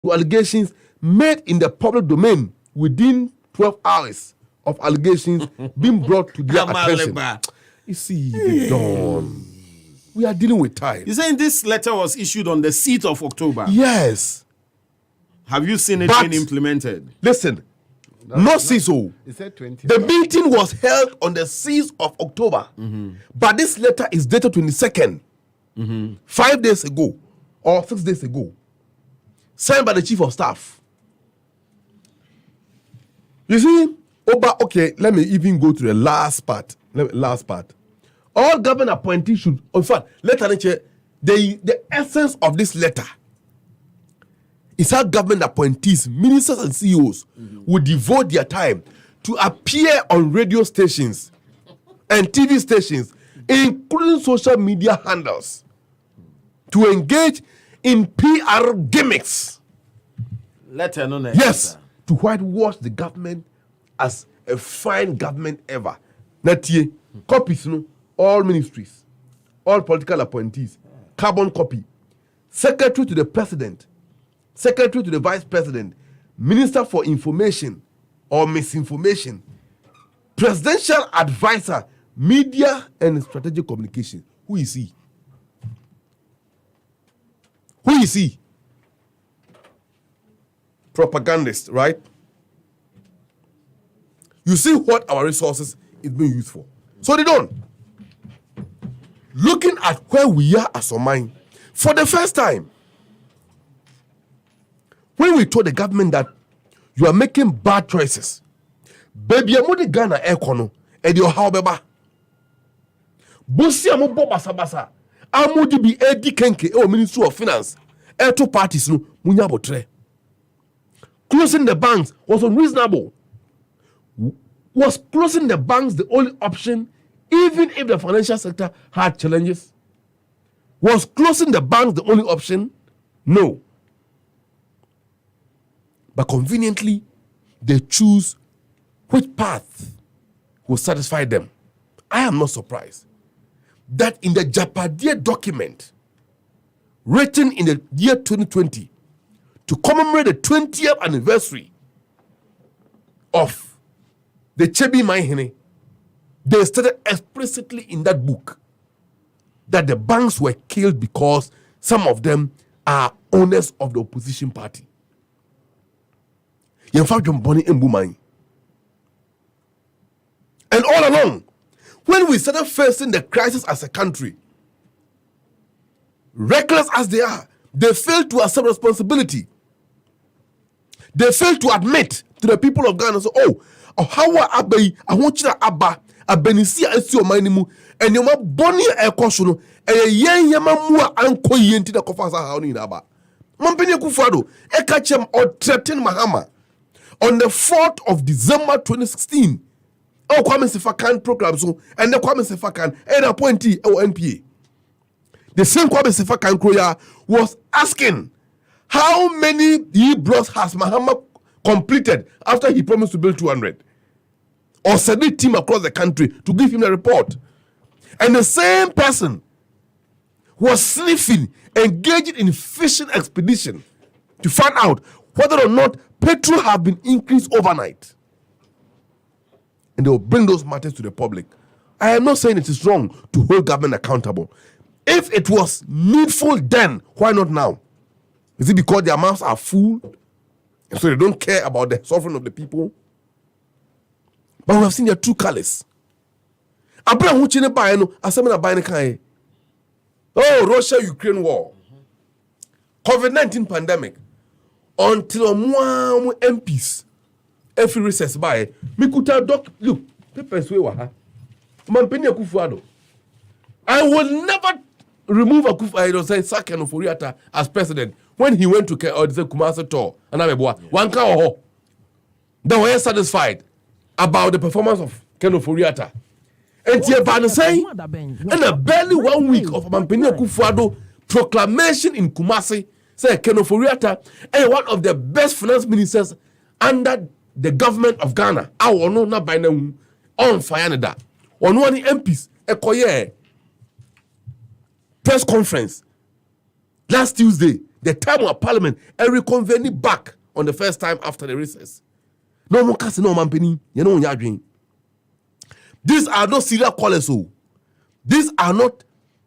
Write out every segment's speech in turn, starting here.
to allegations made in the public domain within 12 hours of allegations being brought to their attention. You see, they don't. We are dealing with time. You're saying this letter was issued on the 6th of October? Yes. Have you seen it being implemented? Listen, not CISO. It said 20. The meeting was held on the 6th of October. But this letter is dated 22nd. 5 days ago or 6 days ago. Signed by the Chief of Staff. You see, okay, let me even go to the last part. All government appointees should, in fact, the essence of this letter is how government appointees, ministers and CEOs would devote their time to appear on radio stations and TV stations, including social media handles, to engage in PR gimmicks. Yes, to whitewash the government as a fine government ever. Natie, copies, all ministries, all political appointees, carbon copy, secretary to the president, secretary to the vice president, minister for information or misinformation, presidential advisor, media and strategic communication. Who is he? Who is he? Propagandist, right? You see what our resources is being used for. So they don't. Looking at where we are as a mind, for the first time, when we told the government that you are making bad choices, baby, I'm the Ghana econo, and your how beba. Bosi amu bo basa basa. Amudi bi edi kenke or Ministry of Finance. Two parties no munya botre. Closing the banks was unreasonable. Was closing the banks the only option, even if the financial sector had challenges? Was closing the banks the only option? No. But conveniently, they choose which path will satisfy them. I am not surprised that in the Japadia document written in the year 2020 to commemorate the 20th anniversary of the Chebi Maihene, they stated explicitly in that book that the banks were killed because some of them are owners of the opposition party. And all along, when we started facing the crisis as a country, reckless as they are, they failed to accept responsibility. They failed to admit to the people of Ghana, so, how are Abai? I want you to Abba, Abenisi, and see your mind, and your bonny a caution, and a young Yamamua uncle yenti the Kofasa Hauni Naba. Mampini Kufado, a catch him or threaten Mahama. On the 4th of December 2016, our Kwame Sefakan program, so, and the Kwame Sefakan, and appointee or NPA. The same Kwame Sefakan Kroya was asking how many e-blocks has Mahama completed after he promised to build 200. Or send a team across the country to give him a report. And the same person was sniffing, engaging in fishing expedition to find out whether or not petrol have been increased overnight. And they will bring those matters to the public. I am not saying it is wrong to hold government accountable. If it was needful then, why not now? Is it because their mouths are full and so they don't care about the suffering of the people? But we have seen their true colors. Abraham Huchine Bayano, Asamina Bayane. Oh, Russia-Ukraine war. COVID-19 pandemic. Until more MPs, every recess by Mikuta doc, look, papers we were. Mampeni Akufo-Addo. I will never remove Akufo-Addo, say Sakeno Foriata as president when he went to Kumasi tour and Ameboa. One cow, they were satisfied about the performance of Ken Ofori-Atta. And Tiaban say, and a barely 1 week of Mampeni Akufo-Addo proclamation in Kumasi. Say Ken Ofori-Atta and one of the best finance ministers under the government of Ghana. I will know not by now on fire that. On one MPs, a press conference last Tuesday, the time of Parliament and reconvene back on the first time after the recess. No more casting no mampeni, you know, you're doing. These are not serial callers. These are not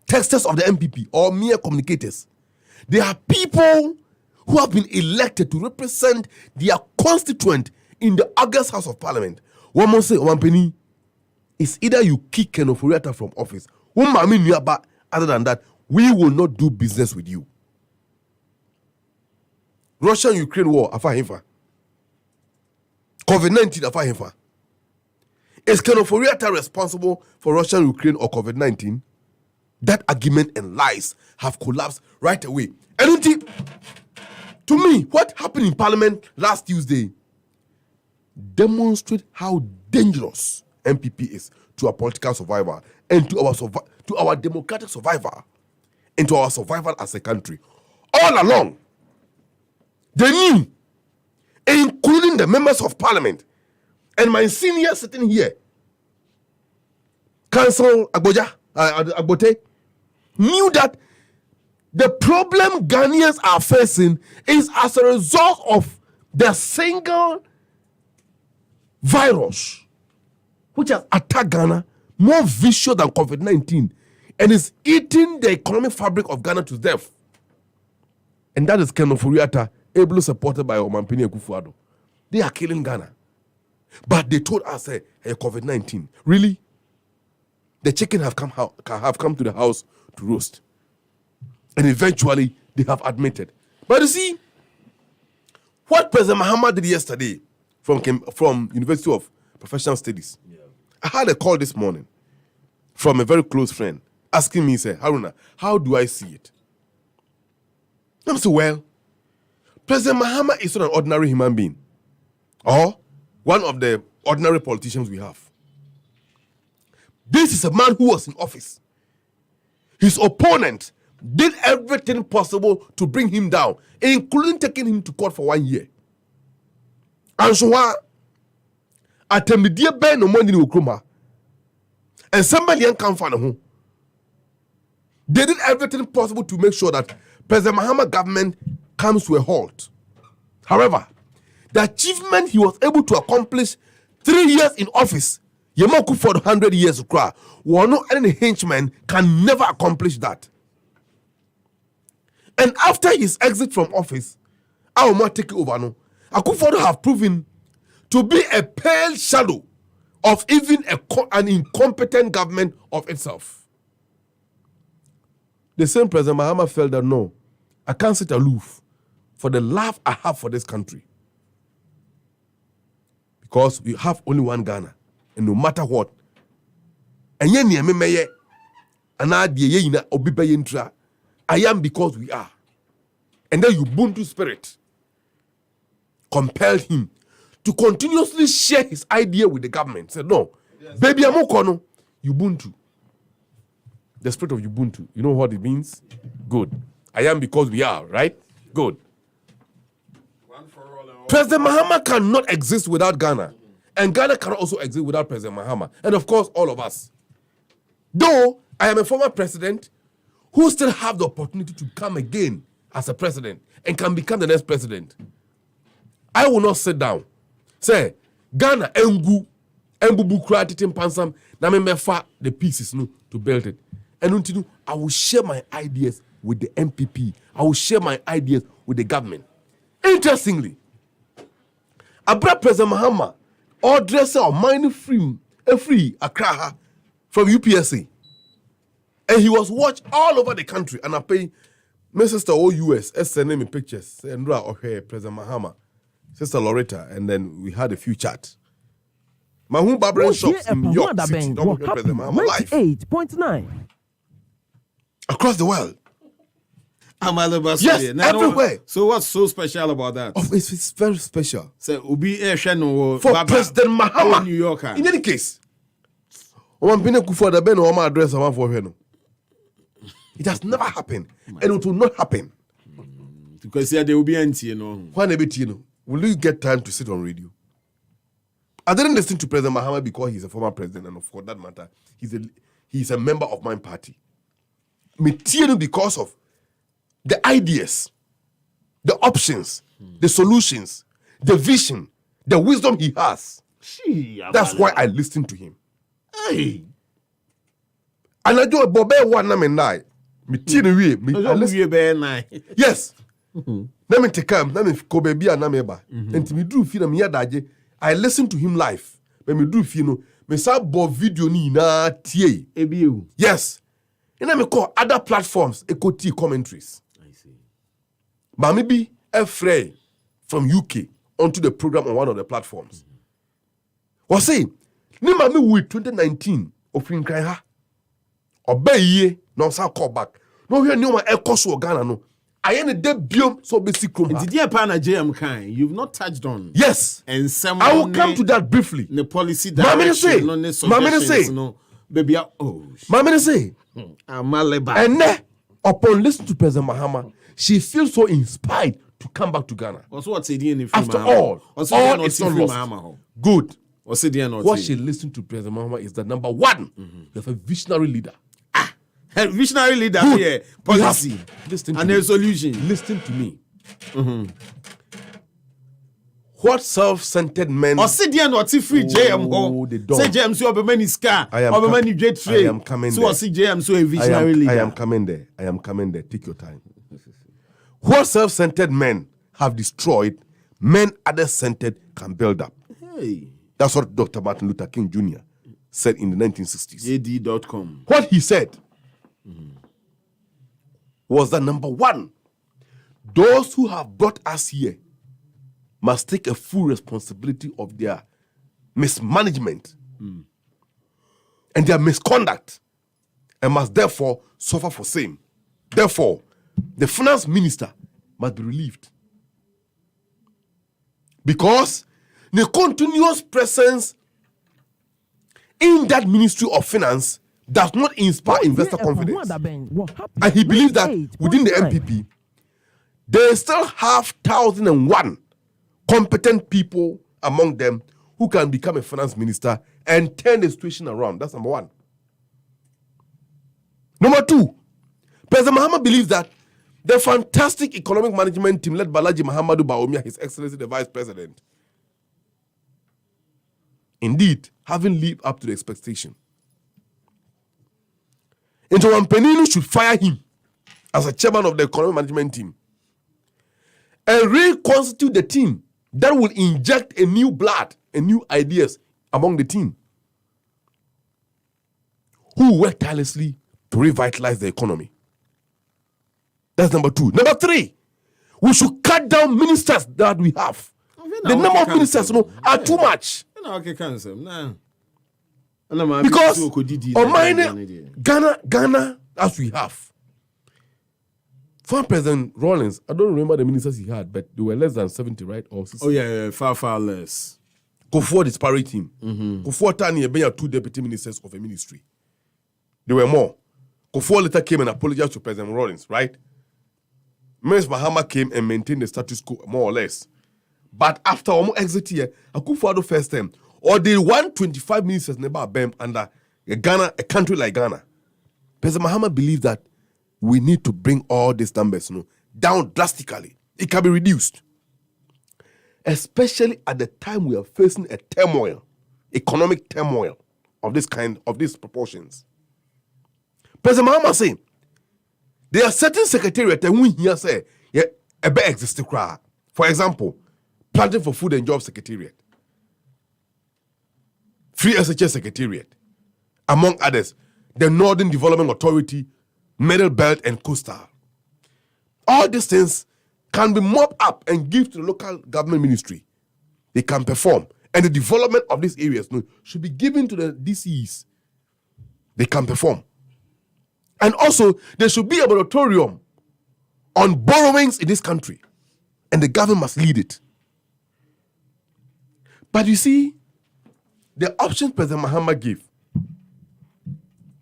texters of the NPP or mere communicators. They are people who have been elected to represent their constituent in the August House of Parliament. One must say, one penny, it's either you kick Ken Ofori-Atta from office. Other than that, we will not do business with you. Russia-Ukraine war, afa. COVID-19, afa. Is Ken Ofori-Atta responsible for Russia-Ukraine or COVID-19? That argument and lies have collapsed right away. And to me, what happened in Parliament last Tuesday demonstrates how dangerous NPP is to our political survival and to our democratic survival and to our survival as a country. All along, they knew, including the members of Parliament and my senior sitting here, Council Agbotey, knew that the problem Ghanaians are facing is as a result of the single virus which has attacked Ghana more vicious than COVID-19 and is eating the economic fabric of Ghana to death. And that is Ken Ofori-Atta, ably supported by Omampeni Akufo-Addo. They are killing Ghana. But they told us, hey, COVID-19. Really? The chicken have come to the house to roast. And eventually, they have admitted. But you see, what President Mahama did yesterday from University of Professional Studies, I had a call this morning from a very close friend asking me, say, Haruna, how do I see it? I'm saying, well, President Mahama is not an ordinary human being or one of the ordinary politicians we have. This is a man who was in office. His opponent did everything possible to bring him down, including taking him to court for 1 year. And so, atemidie ben no money ni okroma. And somebody can find him. They did everything possible to make sure that President Mahama government comes to a halt. However, the achievement he was able to accomplish 3 years in office, Yemoku for 100 years to cry, no any henchman can never accomplish that. And after his exit from office, I will not take it over. No, Akufo-Addo have proven to be a pale shadow of even an incompetent government of itself. The same President Mahama felt that no, I can't sit aloof for the love I have for this country. Because we have only one Ghana. And no matter what, and I am because we are. And then Ubuntu spirit compelled him to continuously share his idea with the government. Said, no, baby, amokono, Ubuntu. The spirit of Ubuntu. You know what it means? Good. I am because we are, right? Good. President Mahama cannot exist without Ghana. And Ghana cannot also exist without President Mahama. And of course, all of us. Though I am a former president who still have the opportunity to come again as a president and can become the next president, I will not sit down. Say, Ghana, embu bukra titim pansam, na me mefa the pieces no to build it. And until I will share my ideas with the NPP. I will share my ideas with the government. Interestingly, Abra President Mahama or dresser or mining free Accra from UPSA. And he was watched all over the country. And I pay my sister OUS, sending me pictures. And okay, President Mahama, Sister Loretta, and then we had a few chats. Mahou Barbara shops in New York City. Don't forget President Mahama live. 98.9 across the world. Amaliba, yes, everywhere. So what's so special about that? Oh, it's very special. So Ubi Esheno for President Mahama, New Yorker. In any case, it has never happened, and it will not happen. Because there will be empty, you know. Will you get time to sit on radio? I didn't listen to President Mahama because he's a former president, and for that matter, he's a member of my party. Me because of the ideas the options, the solutions, the vision, the wisdom he has. That's why I listen to him. Hey. And I do a Bobby one name and I. Yes. Let me take him. Let me go baby and Nameba. And to me do feel me daje. I listen to him live. When me do feel no, me sa bo video ni na tie. Yes. And I me call other platforms equity commentaries. I see. But maybe a Frey from UK onto the program on one of the platforms. Was say, ni mami with 2019 offering kai ha. Obey ye no sa call back. No here no ma ekoso Ghana no. I ain't the biom so basic room. Did you pan a JM kind? You've not touched on. Yes. And some I will come to that briefly. The policy direction. Mammy say. No, baby. Oh. Mammy say. Amaliba. And upon listening to President Mahama, she feels so inspired to come back to Ghana. What's the After all is not lost. Good. What she listened to President Mahama is that number one, you have a visionary leader. Visionary leader here, policy, and a solution. Listen to me. What self-centered men? Or sit there and free JM. They don't. Say JM so be many scar. I am coming so there. See JM so a visionary leader. I am coming there. Take your time. What self-centered men have destroyed, men other-centered can build up. Hey. That's what Dr. Martin Luther King Jr. said in the 1960s. AD.com. What he said was that number one, those who have brought us here must take a full responsibility of their mismanagement and their misconduct and must therefore suffer for same. Therefore, the finance minister must be relieved. Because the continuous presence in that Ministry of Finance does not inspire investor confidence. And he believes that within the NPP, they still have 1,001 competent people among them who can become a finance minister and turn the situation around. That's number one. Number two, President Mahama believes that the fantastic economic management team led by Alhaji Mahamudu Bawumia, His Excellency the Vice President, indeed, haven't lived up to the expectation. And so Peninu should fire him as a chairman of the economic management team and reconstitute the team that will inject a new blood and new ideas among the team who work tirelessly to revitalize the economy. That's number two. Number three, we should cut down ministers that we have. The number of ministers are too much. Because Ghana, as we have, former President Rawlings, I don't remember the ministers he had, but they were less than 70, right? Or 60. Oh, yeah, far less. Kufuor disparate him. Kufuor Tani had 2 deputy ministers of a ministry. There were more. Kufuor later came and apologized to President Rawlings, right? Ms. Mahama came and maintained the status quo, more or less. But after almost exit here, Akufo-Addo first time, or the 125 ministers never been under Ghana, a country like Ghana. President Mahama believes that we need to bring all these numbers down drastically. It can be reduced. Especially at the time we are facing a turmoil, economic turmoil of this kind, of these proportions. President Mahama say, there are certain secretariats that we here say, a better exist. For example, Planting for Food and Jobs Secretariat, Free SHS Secretariat, among others, the Northern Development Authority, Middle Belt and Coastal. All these things can be mopped up and give to the local government ministry. They can perform. And the development of these areas should be given to the DCs. They can perform. And also, there should be a moratorium on borrowings in this country. And the government must lead it. But you see, the option President Mahama gave,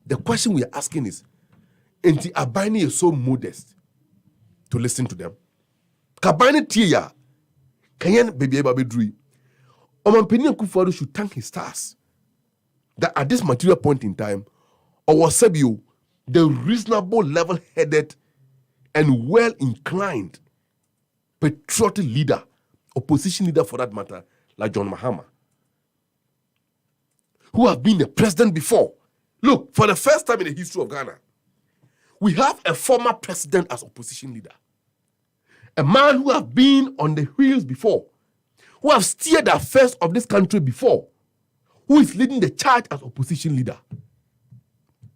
the question we are asking is, Enti Abani is so modest to listen to them. Kabani Tia, Kanyan Baby Babidri, Omampini Kufuor should thank his stars that at this material point in time, or Sebio, the reasonable, level-headed, and well-inclined patriotic leader, opposition leader for that matter, like John Mahama, who have been the president before. Look, for the first time in the history of Ghana, we have a former president as opposition leader. A man who have been on the wheels before, who have steered the affairs of this country before, who is leading the charge as opposition leader.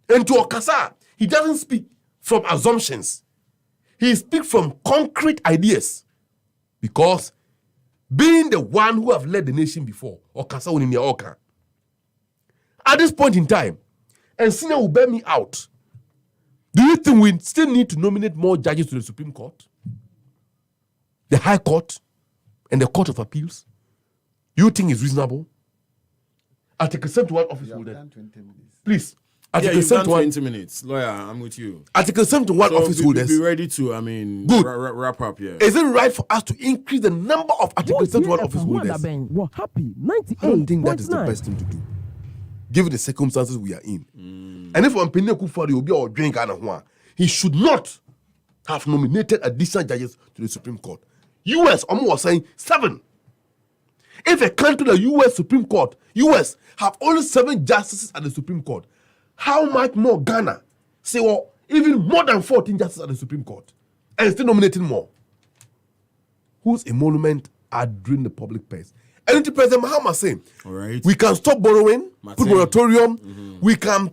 And to Okasa, he doesn't speak from assumptions. He speaks from concrete ideas. Because being the one who have led the nation before, Okasa Uninia Oka. At this point in time, and Sina will bear me out. Do you think we still need to nominate more judges to the Supreme Court? The High Court and the Court of Appeals? You think it's reasonable? Article 71 office holder. Please. Article 20 minutes. Lawyer, I'm with you. Article 71 office holders. Be ready to, Good. wrap up here. Is it right for us to increase the number of Article 71 office holders? We're happy. 98. I don't think that is the best thing to do, given the circumstances we are in. And if I'm Pene Kufuor will be our drink Ghana, he should not have nominated additional judges to the Supreme Court. US, was saying 7. If a country, the US Supreme Court, US have only 7 justices at the Supreme Court, how much more Ghana? Say, well, even more than 14 justices at the Supreme Court, and still nominating more. Whose emolument are drain the public purse? And the President Mahama saying, all right, we can stop borrowing, put moratorium, we can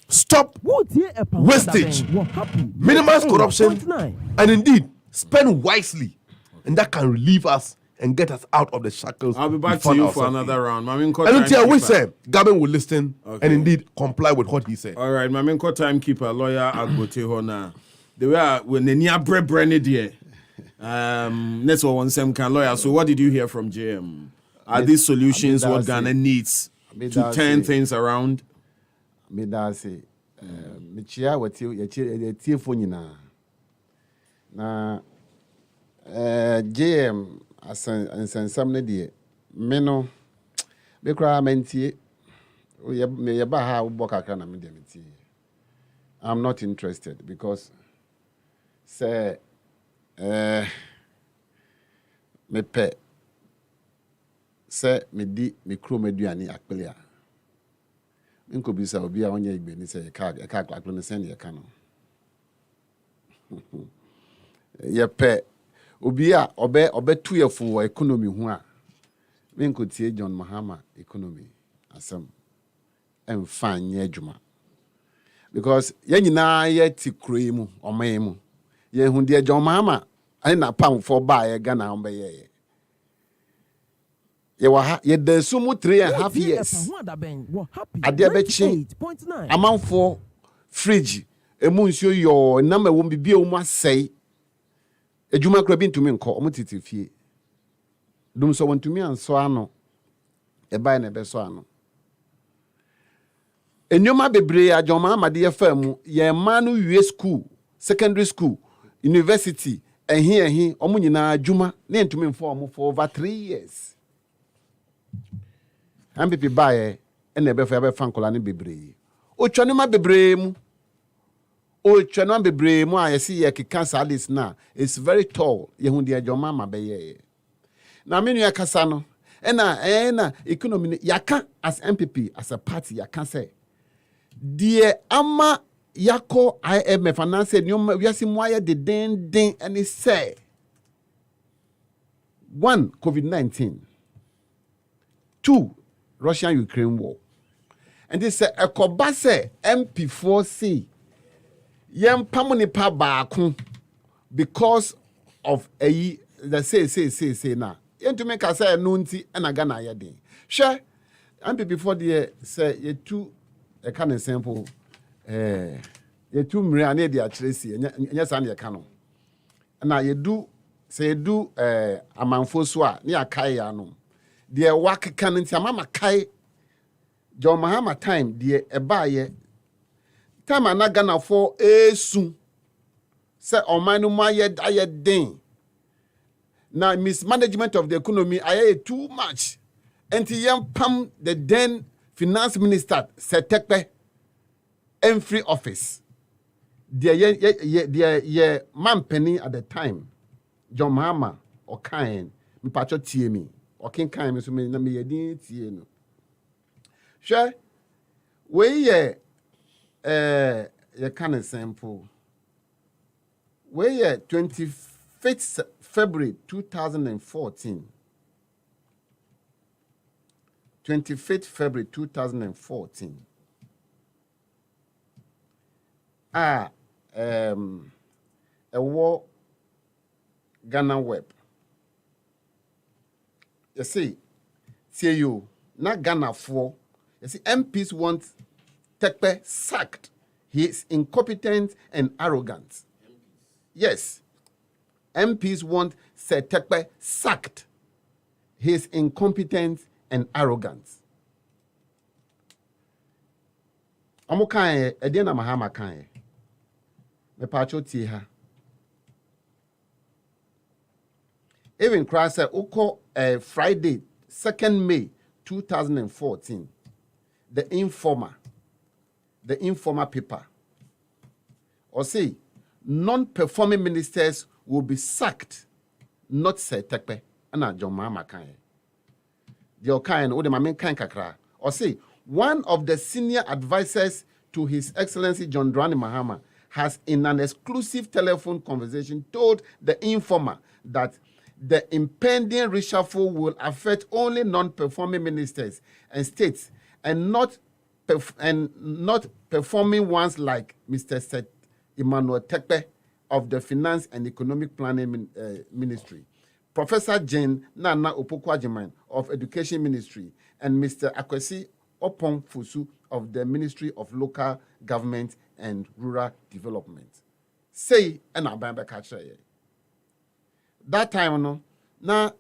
stop wastage, minimize corruption, and indeed spend wisely, and that can relieve us and get us out of the shackles. I'll be back to you for another round. And until we say, Gabin will listen and indeed comply with what he said. All right, my main timekeeper, lawyer Agbotey Haruna. The way when the near bread there. Next one same can lawyer. So what did you hear from JM? Are these solutions what Ghana needs to turn things around? Medase, Michia, what you tearful na JM. And some lady, Meno, Bekra Menti, Yabaha Bokakana Medimiti. I'm not interested because, say, me pet, say, me di, me crew meduani akpelia. Inko bisa obi a onye igbe ni say a car akpelia send your canon. Ye pet. Obi a obetu yefo economy ho a me nkotie John Mahama economy asem emfa anye adwuma because ye nyina ye ti kroe mu oman mu ye hu de John Mahama ani na pam for ba ye Ghana ombe ye wa ha ye da sumu 3.5 years ade be chi amanfo fridge emu nsuo yo na ma wo bibie wo mu asai ejuma kra bi ntumi nko omotiti fie dum so wontumi anso ano e bai na be so ano enyoma bebre ajoma amade ye famu ye ma no wie school secondary school university ehi omunyina adwuma na ntumi mfo omo for over 3 years NPP bae ene be fa be fankola ne bebre otwanuma bebre mu o chano bebre mu a yesi ye keka salis na it's very tall ye hu de adwoma ma be ye na menu ya kasa no na economy yaka as NPP as a party yaka say die ama yako IMF finance nyoma wiase mu aye de den and it say 1 COVID-19 2 Russian-Ukraine war and this say ekoba say MP4C yem pamuni pa baako because of the say na yentu make say no nti na Ghana ye den hwe ampe before the say ye tu e kan example ye tu mre ana de a kiresi enya san de ka no na ye du say ye du amanfo so a ne akai ya no de wak kan nti amama kai John Mahama time de e ba ye time na Ghana for esu say omanu ma ye den na mismanagement of the economy aye too much enti yam pam the then finance minister Setekpe in free office the man penny at the time John Mahama or kind, me patcho tie me, or king kind me so me na me yedin tie no. Sure, we you can sample. We 25th February 2014. 25th February 2014. A war Ghana web. You see you not Ghana for. You see MPs want Tekpe sacked. He is incompetent and arrogant. Yes. MPs want Sir Tekpe sacked. He is incompetent and arrogant. Amo kan e na mahama kan me pacho tie ha. Even cry say uko Friday 2nd May 2014 the informer paper or say non-performing ministers will be sacked, not Sir Tekpe and John Mahama kan. The Okayan or the Mamen kan kakra or say one of the senior advisors to His Excellency John Dramani Mahama has in an exclusive telephone conversation told the informer that the impending reshuffle will affect only non-performing ministers and states and not performing ones like Mr. Seth Emmanuel Tekpe of the Finance and Economic Planning Ministry, Professor Jane Nana Opoku-Agyeman of Education Ministry, and Mr. Akwesi Opon Fusu of the Ministry of Local Government and Rural Development. Say, and I'll be back. That time, no, na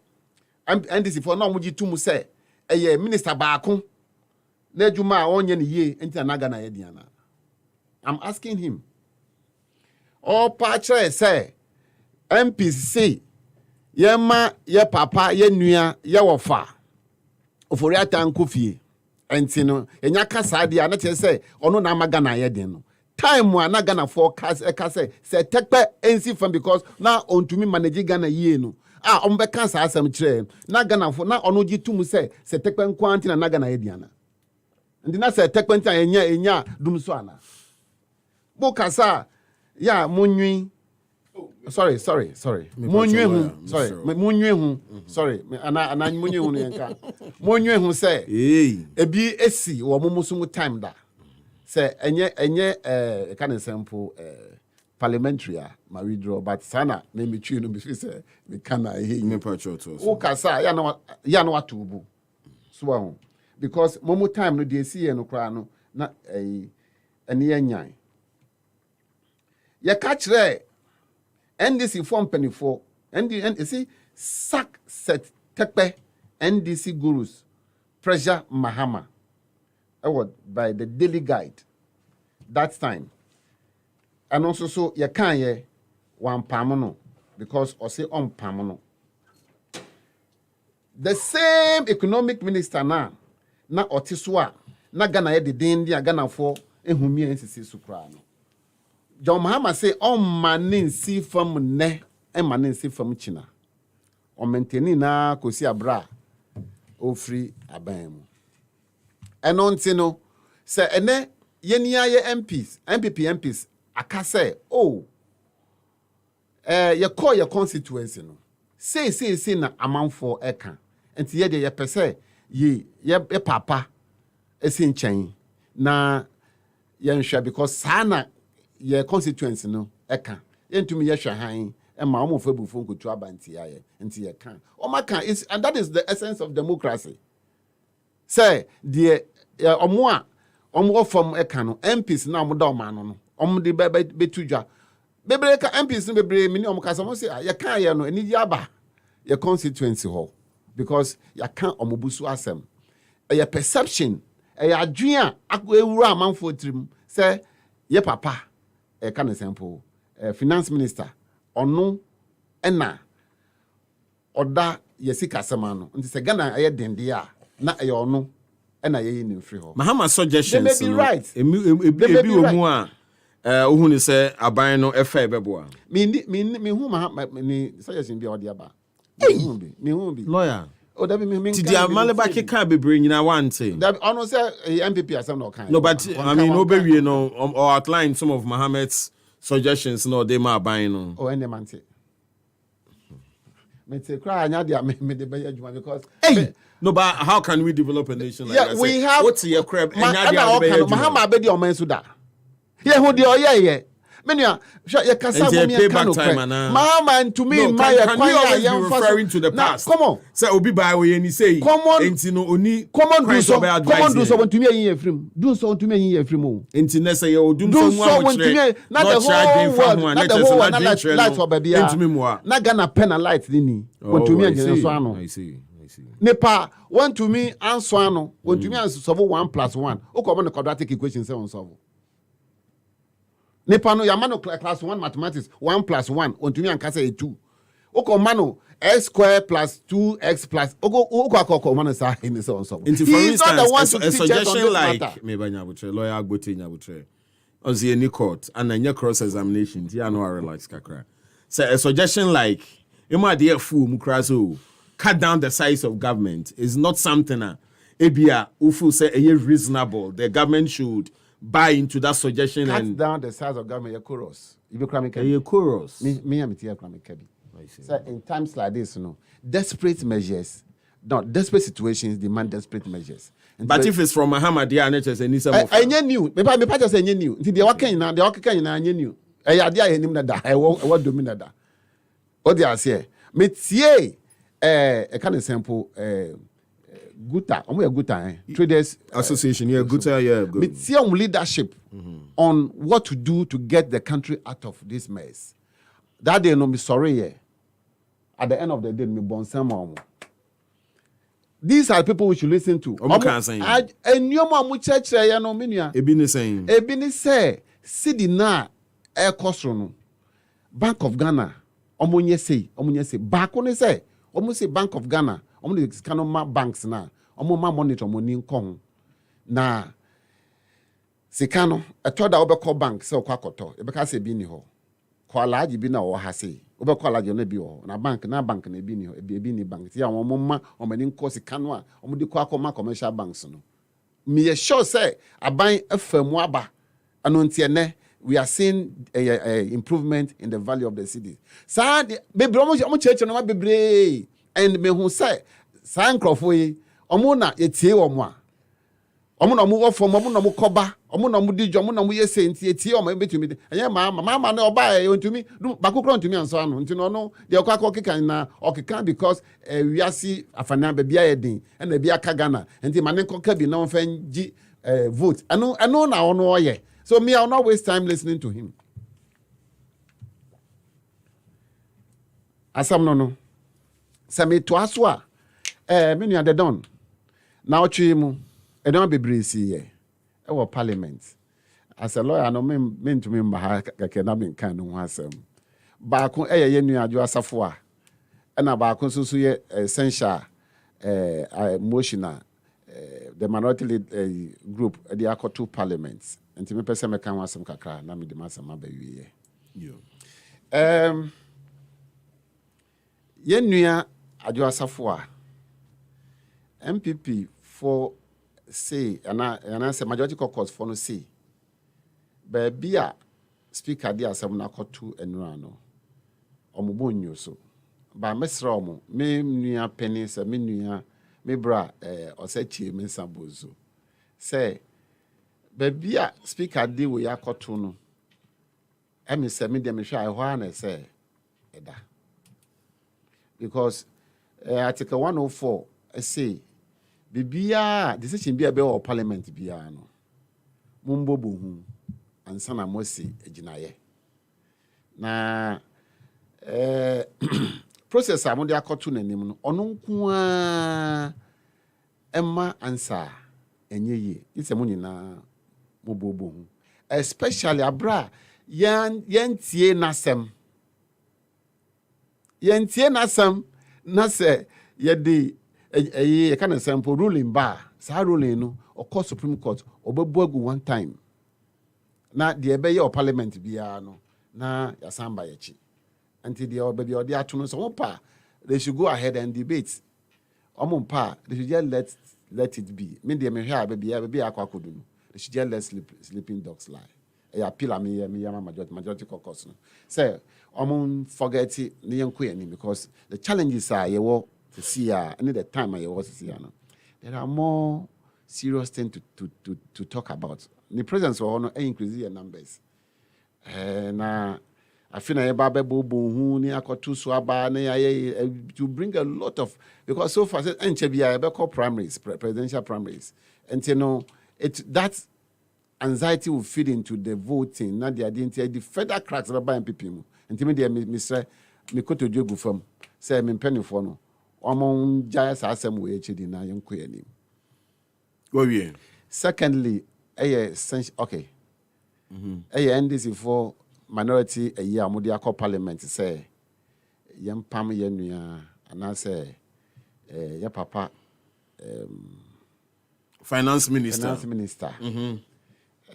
NDC for now, muji tumu say, Minister Baako, nejuma onye ni ye, enti anaga na ye diana. I'm asking him. All patche say, MPC, yema, ye papa, ye nuya, ye wafa. Ofori atanku fie. Enti no, enyaka sadia, na say, ono na maga na ye diano. Time wa na Ghana forecast say Tekpe NC from because now on to me manage Ghana ye no. Ombe kansa asem kire. Na Ghana for na ono gi tumu say Tekpe nkwanti na Ghana ye diana. Ndi na say Tekpe nta enya dum so ana. Bo kasa ya munwi. Sorry. Munwi hu. Sorry. Munwi hu. Sorry. Ana munwi hu no yenka. Munwi hu say ebi esi wo momusumu time da. Say enye kind of sample parliamentary ma withdraw but sana na me twi no be say me kana he me pacho to o kasa ya no atubu so ahụ because momo time no dey see no kra no na ene yanyan ya ka kire NDC form penifo NDC sack set Tekpe NDC gurus pressure Mahama by the Daily Guide that time. And also so you can't one pamono because or say on pamono. The same economic minister na otiswa na Ghana ye de India Ghana for ehumi NCC sukrano. John Mahama say on manin si from ne and manin si from China. On maintaining na kosi abra o free abam. And on no say ene yenia ye MPs, MPs akase ye call your constituency no. Say na amanfo eka. Enti ye de ye pese ye papa esi nchen na ye nhwe because sana ye constituency no eka. Ye ntumi ye hwe han e ma omo fa bufo nkotu abanti aye. Enti ye kan. Omaka is and that is the essence of democracy. Say the omo from eka no MPs na omo da oman no omo de betudwa bebre ka MPs no bebre mini omo kasa mo say ya kan ye no eni di aba your constituency ho because ya kan omo busu asem your perception your adwea ewura amanfo trim say ye papa kan example finance minister ono ena oda yesika semano nti se Ghana aye dende a na aye ono ena ye ni free ho Mahama suggestions they may be right ebi omu a ohun ni say aban no efa ebeboa me hu Mahama ni suggestion bi odi aba Me won't be. Lawyer. Oh, that me. Did the Amaliba can't be bringing a one thing? That I don't say MPP as no kind. No, but I mean, nobody, you know, or outline some of Mohammed's suggestions. No, they might buying on. Oh, any man say. Me say cry anya dia me the better juma because. Hey. No, but how can we develop a nation like that? We have. What's your crap? Mahama abedi o man suda. Yeah, who the yeah. Menya, you kasa mo me kanu kre. Mahama to me my can you always be referring to the past? Come on. Say obi buy we any say. Come on. Enti no oni. Come on do so. Come on do so want to me yin efrim. Do so want to me yin efrim o. Enti na say you do so want to me na the whole world. Na the whole world na light for baby. Enti me mo. Na Ghana pen and light ni. Want to me yin so ano. I see. Nepa want to me answer ano. Want to me solve 1 + 1. O ko the quadratic equation say on solve. Nepa no yamano class 1 mathematics 1 + 1 want to me and say 2. O ko mano x square plus 2x plus o mano say in so on solve. For instance, a suggestion like me ba nyabutre lawyer Agbotey nyabutre. Ozi any court and then cross examination. Ti no relax kakra. So a suggestion like ema dey fool mu kraso. Cut down the size of government is not something Ebia Ufu say reasonable. The government should buy into that suggestion. Cut down the size of government. Your chorus. If you cram chorus. Me am here cram kebi. So in times like this, desperate measures, desperate situations demand desperate measures. But if it's from Muhammad, the NHS and Nisa, I new. Me pa just say new. Nti the working na the working na new. Ade ayenim na da. What do mean na da? What they are say? Me tie a kind of sample Guta, Guta, Traders Association, Guta, with some leadership on what to do to get the country out of this mess. That day, no, me sorry, at the end of the day, me born some. These are people we should listen to. And you know, church, you know, minya. Ebini say, Sidi na air cost Bank of Ghana, omunye say, back on say. Almost say Bank of Ghana, almost cannot banks now. Almost my monitor money in Kong. Na Sikano, a third call bank, so quacoto, a becase bini ho. Quala bina or hase, over quala nebio, na bank ne bini, a bini bank. Ya one mumma or manin cosi canwa, or the quaco commercial banks. No. Me sure say, I buy a firm waba, anuntiane. We are seeing a improvement in the value of the city. Sad, baby, almost church on my baby, and me who say, San Crawford, Omuna, it's here or more. Omuna move from Omuna Mukoba, Omuna Mudi, Omuna Muye Saint, it's here or maybe to me. And yeah, mamma, no buy to me, do Baku to me and so on. You know, the Okako can or because we are see a Fana Baby and the Biaka Ghana, and the Maneko Kabi no fan G vote. I know now, no, yeah. So me, I'll not waste time listening to him. Asam no. Same to aswa. Me at the don. Now chimu. E don bebre si ye. E wo parliament. As a lawyer no me to me mba ka na me kan no asem. Ba ko ye nua adwo asafo a. E na ba ko so ye essential motion the minority group they are called 2 parliaments. And me pese me kan wasem kakra na me de masem abawie ye nua adwo asafo a NPP for say ana say majority caucus for no say baby a speaker dey asem na kotu enura no omobo nyo so ba mesra omo me nua penny say me nua me bra osechie me sabozo say baby a speaker dey we yakoto no emi say me dem hwe ahwa na say eda because article 104 say bibia decision bia be o parliament bia no mumbobo hu ansa na mosi aginaye na process a mo de akoto nanim no ono nko a emma ansa enye ise mo nyina mobobo hu especially abra yentie nasem na se yede e kind of sample ruling ba sa ruling no o Supreme Court obebu agu one time na de ebe ye o parliament bia no na yasamba yachi anti de obebi odi atu no so wopa they should go ahead and debate. They should just let it be. Me baby akwakodu. They should just let sleeping dogs lie. I appeal me majority caucus. Say, forget it, because the challenges are you to see and the time I was to see. There are more serious things to talk about. The presence of increase your numbers. Na I feel na eba bebo bohu ni akotu so aba na to bring a lot of, because so far enchebia ebe call primaries, presidential primaries, and you know that anxiety will feed into the voting. Na the identity the further cracks that by NPP mu nti me dey Mr. Mikoto jogu fam say me mpanifo no omon jaya sa asem we echedi na yenko yanim. Go we. Secondly, okay. NDC for minority a year amudi akọ parliament say yempam ye nua ana say ya papa finance minister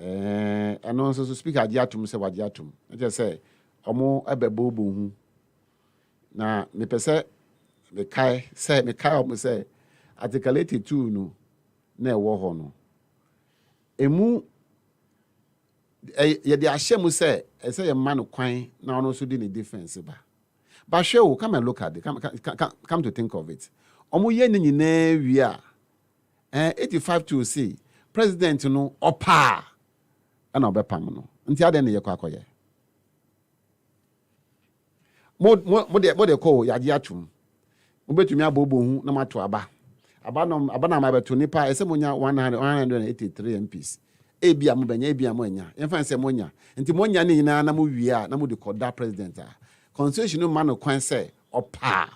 and also speak adiatum say wadiatum I just say omo ebebo bohu na me pese me kai omo say articulate two no na ewo ho no emu ye de ahyem say say man kwan na ono so di ni defense ba hwe come and look at it come to think of it omo ye ni nyina wi a 85 to see president no opa ana obepam no nti ade ne ye kwakoye mo de ko yade atum mo betumi abobo hu na mato aba na ma beto nipa ese monya 183 MPs ebia mo benya ebia mo anya yemfa nse mo nya nti mo nya ne nyina na mo wi a na mo de koda president a constitution no man kwan say opa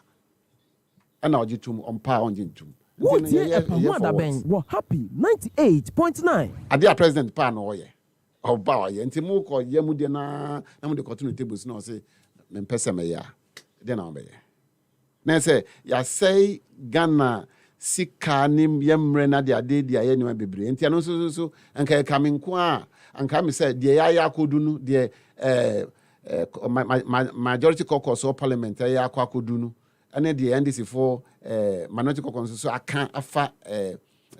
ana ogitum ompa ongintum what ye pamwada ben wo happy 98.9 adia president pa no oye oba oye nti mo ko ye mu de na mo de koto no tables na o say me pese me ya de na obe ye na say ya say Ghana sika nim yemre na de ade dia ye nima bebre nti ano so anka kamenko a anka me say de ya akodu no de majority caucus or parliament ya akodu no ene de NDC for minority caucus so aka afa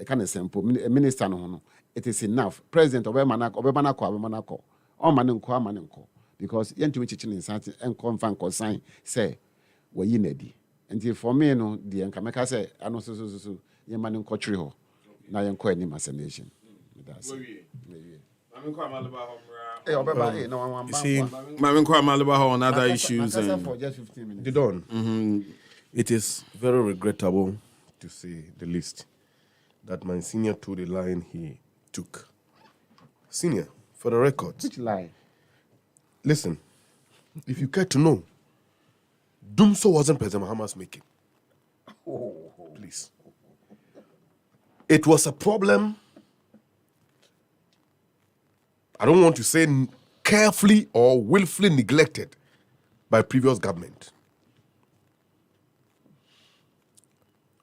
kind of simple minister no no it is enough president obemanako o manenko because yentumi chichine insati enko mfa nko sign say wayi nadi. And for me, no, the Enkameka say, I know so your man in country ho. Now you're quite in nation. That's it. You see, Amaliba on other issues. For just 15 minutes. You don't. It is very regrettable, to say the least, that my senior took the line he took. Senior, for the record. Which line? Listen, if you care to know, Dumso wasn't President Mahama's making. Please. It was a problem, I don't want to say carefully or willfully neglected by previous government.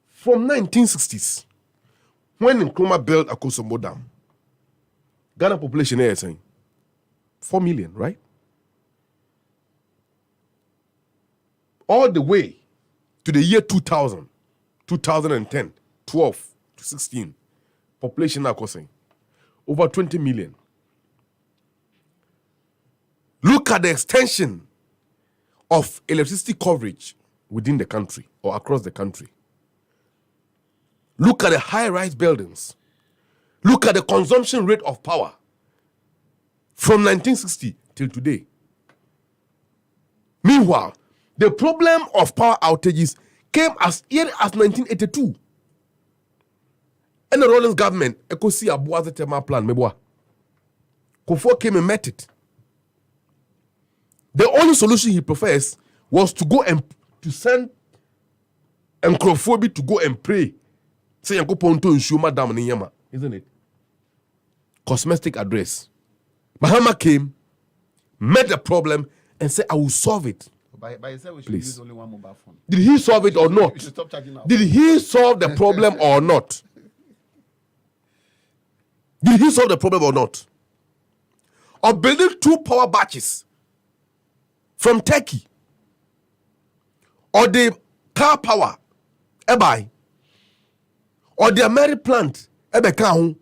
From 1960s, when Nkrumah built Akosombo Dam, Ghana population is saying 4 million, right? All the way to the year 2000, 2010, 12 to 16, population now causing over 20 million. Look at the extension of electricity coverage within the country or across the country. Look at the high-rise buildings. Look at the consumption rate of power from 1960 till today. Meanwhile, the problem of power outages came as early as 1982. And the Rawlings government, Ekosi Abua's Tema plan, Meboa. Kofo came and met it. The only solution he professed was to go and to send Nkrofo to go and pray. Say Yanko Ponto and Shuma Dam Niyama, isn't it? Cosmetic address. Mahama came, met the problem, and said, I will solve it. By yourself, we should Please. use only one mobile phone. Did he solve it or not? We should stop charging now. Did he solve the problem or not? Did he solve the problem or not? Of building 2 power batches from Turkey, or the car power, buy. Or the Ameri plant, count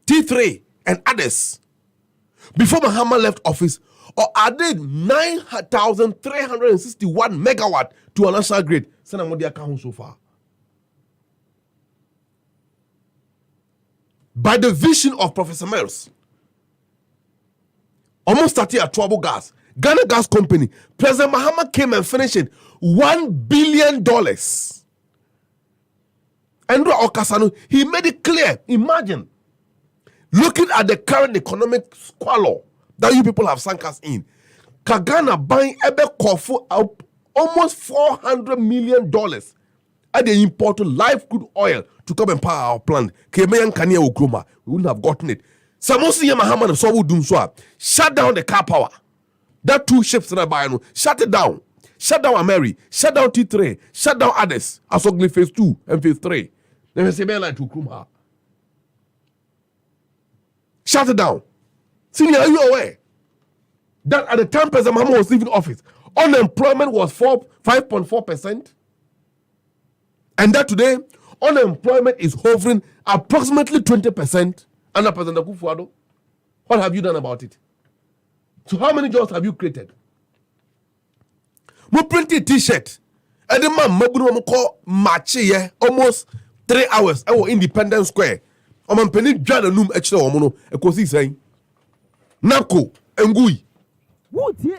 T3 and others. Before Mahama left office, or added 9,361 megawatt to a national grid. Send them account so far. By the vision of Professor Mills, almost started at Trouble Gas, Ghana Gas Company, President Mahama came and finished it $1 billion. Andrew Okasano, he made it clear. Imagine looking at the current economic squalor that you people have sunk us in. Kagana buying Ebe Kofu up almost $400 million at the import of live crude oil to come and power our plant. Kemeyan Kanye Ukroma, we wouldn't have gotten it. Samosi Yamahama and Sobu Dumswa, shut down the car power. That 2 ships that I buy, shut it down. Shut down Ameri, shut down T3, shut down others. Asogli phase 2 and phase 3. Then we say, like to Ukroma. Shut it down. Senior, are you aware that at the time President Mahama was leaving office, unemployment was 5.4%? And that today, unemployment is hovering approximately 20% under President Akufo-Addo. What have you done about it? So how many jobs have you created? Mo printed t-shirt. And the man mo call match almost 3 hours. I was Independence Square. I'm penny dwan anum ekire omo no ekosi saying Nako Ngui.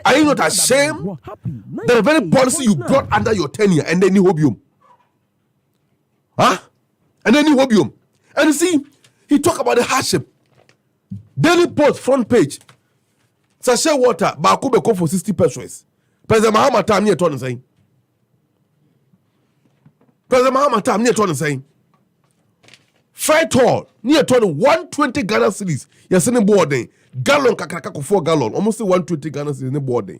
Are you not ashamed that the very policy you brought under your tenure and then you hobium? Huh? And then you hobium. And you see, he talk about the hardship. Daily Post front page. Sachet water, Baku Beko for 60 pesos. President Mahama time near Tony saying. President Mahama time near Tony saying. Fried tall, near Tony 120 Ghana cedis. Yes, in the boarding. Gallon kakaka 4 gallon, almost 120 Ghana cedis in the boarding.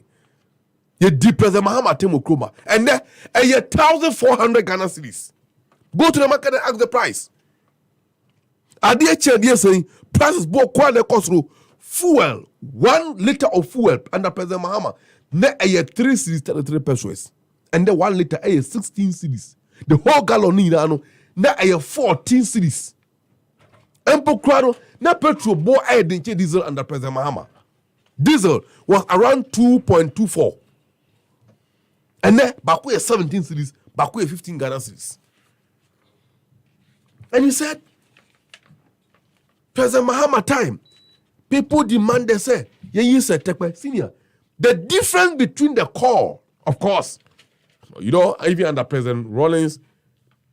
You deep President Mahama Temo Kroma. And then a 1,400 Ghana cedis. Go to the market and ask the price. Are they saying prices bought quite the cost through fuel, 1 liter of fuel under President Mahama. Ne a 3 cedis 33 pesos. And then 1 liter a 16 cedis. The whole gallon ni na a 14 cedis. Empo Crado, na petrol bought a diesel under President Mahama. Diesel was around 2.24. And then Baku 17 cedis, Baku 15 Ghana cedis. And he said, President Mahama time, people demand they say, senior. The difference between the call, of course, you know, even under President Rawlings,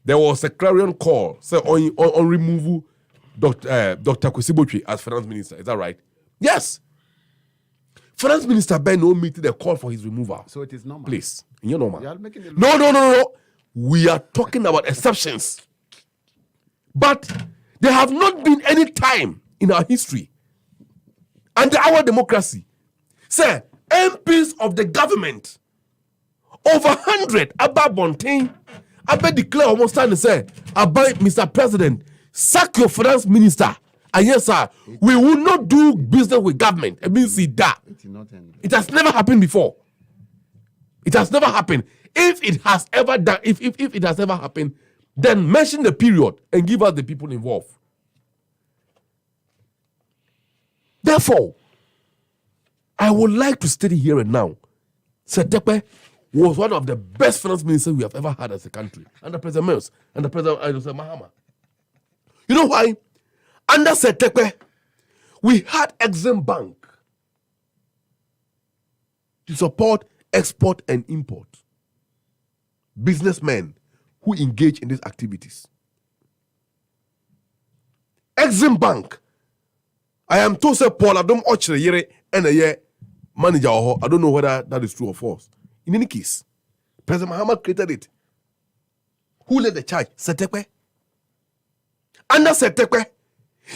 there was a clarion call, say on removal Dr. Kwesi as finance minister. Is that right? Yes. Finance Minister Ben omitted the call for his removal. So it is normal. Please, you normal. No. We are talking about exceptions. But there have not been any time in our history under our democracy, say MPs of the government over 100 about Bontain, about declare almost time to say about Mr. President, sack your finance minister. And yes, sir, we will not do business with government. It means that it has never happened before. It has never happened. If it has ever done, if it has ever happened, then mention the period and give us the people involved. Therefore, I would like to state here and now, Setepe was one of the best finance ministers we have ever had as a country. Under President Mills, under President Mahama. You know why? Under Setepe, we had Exim Bank to support export and import. Businessmen who engage in these activities. Exim Bank. I am told say Paul Adam Ochere Yere and a year manager. I don't know whether that is true or false. In any case, President Mahama created it. Who led the charge? Setepe. Under Setepe,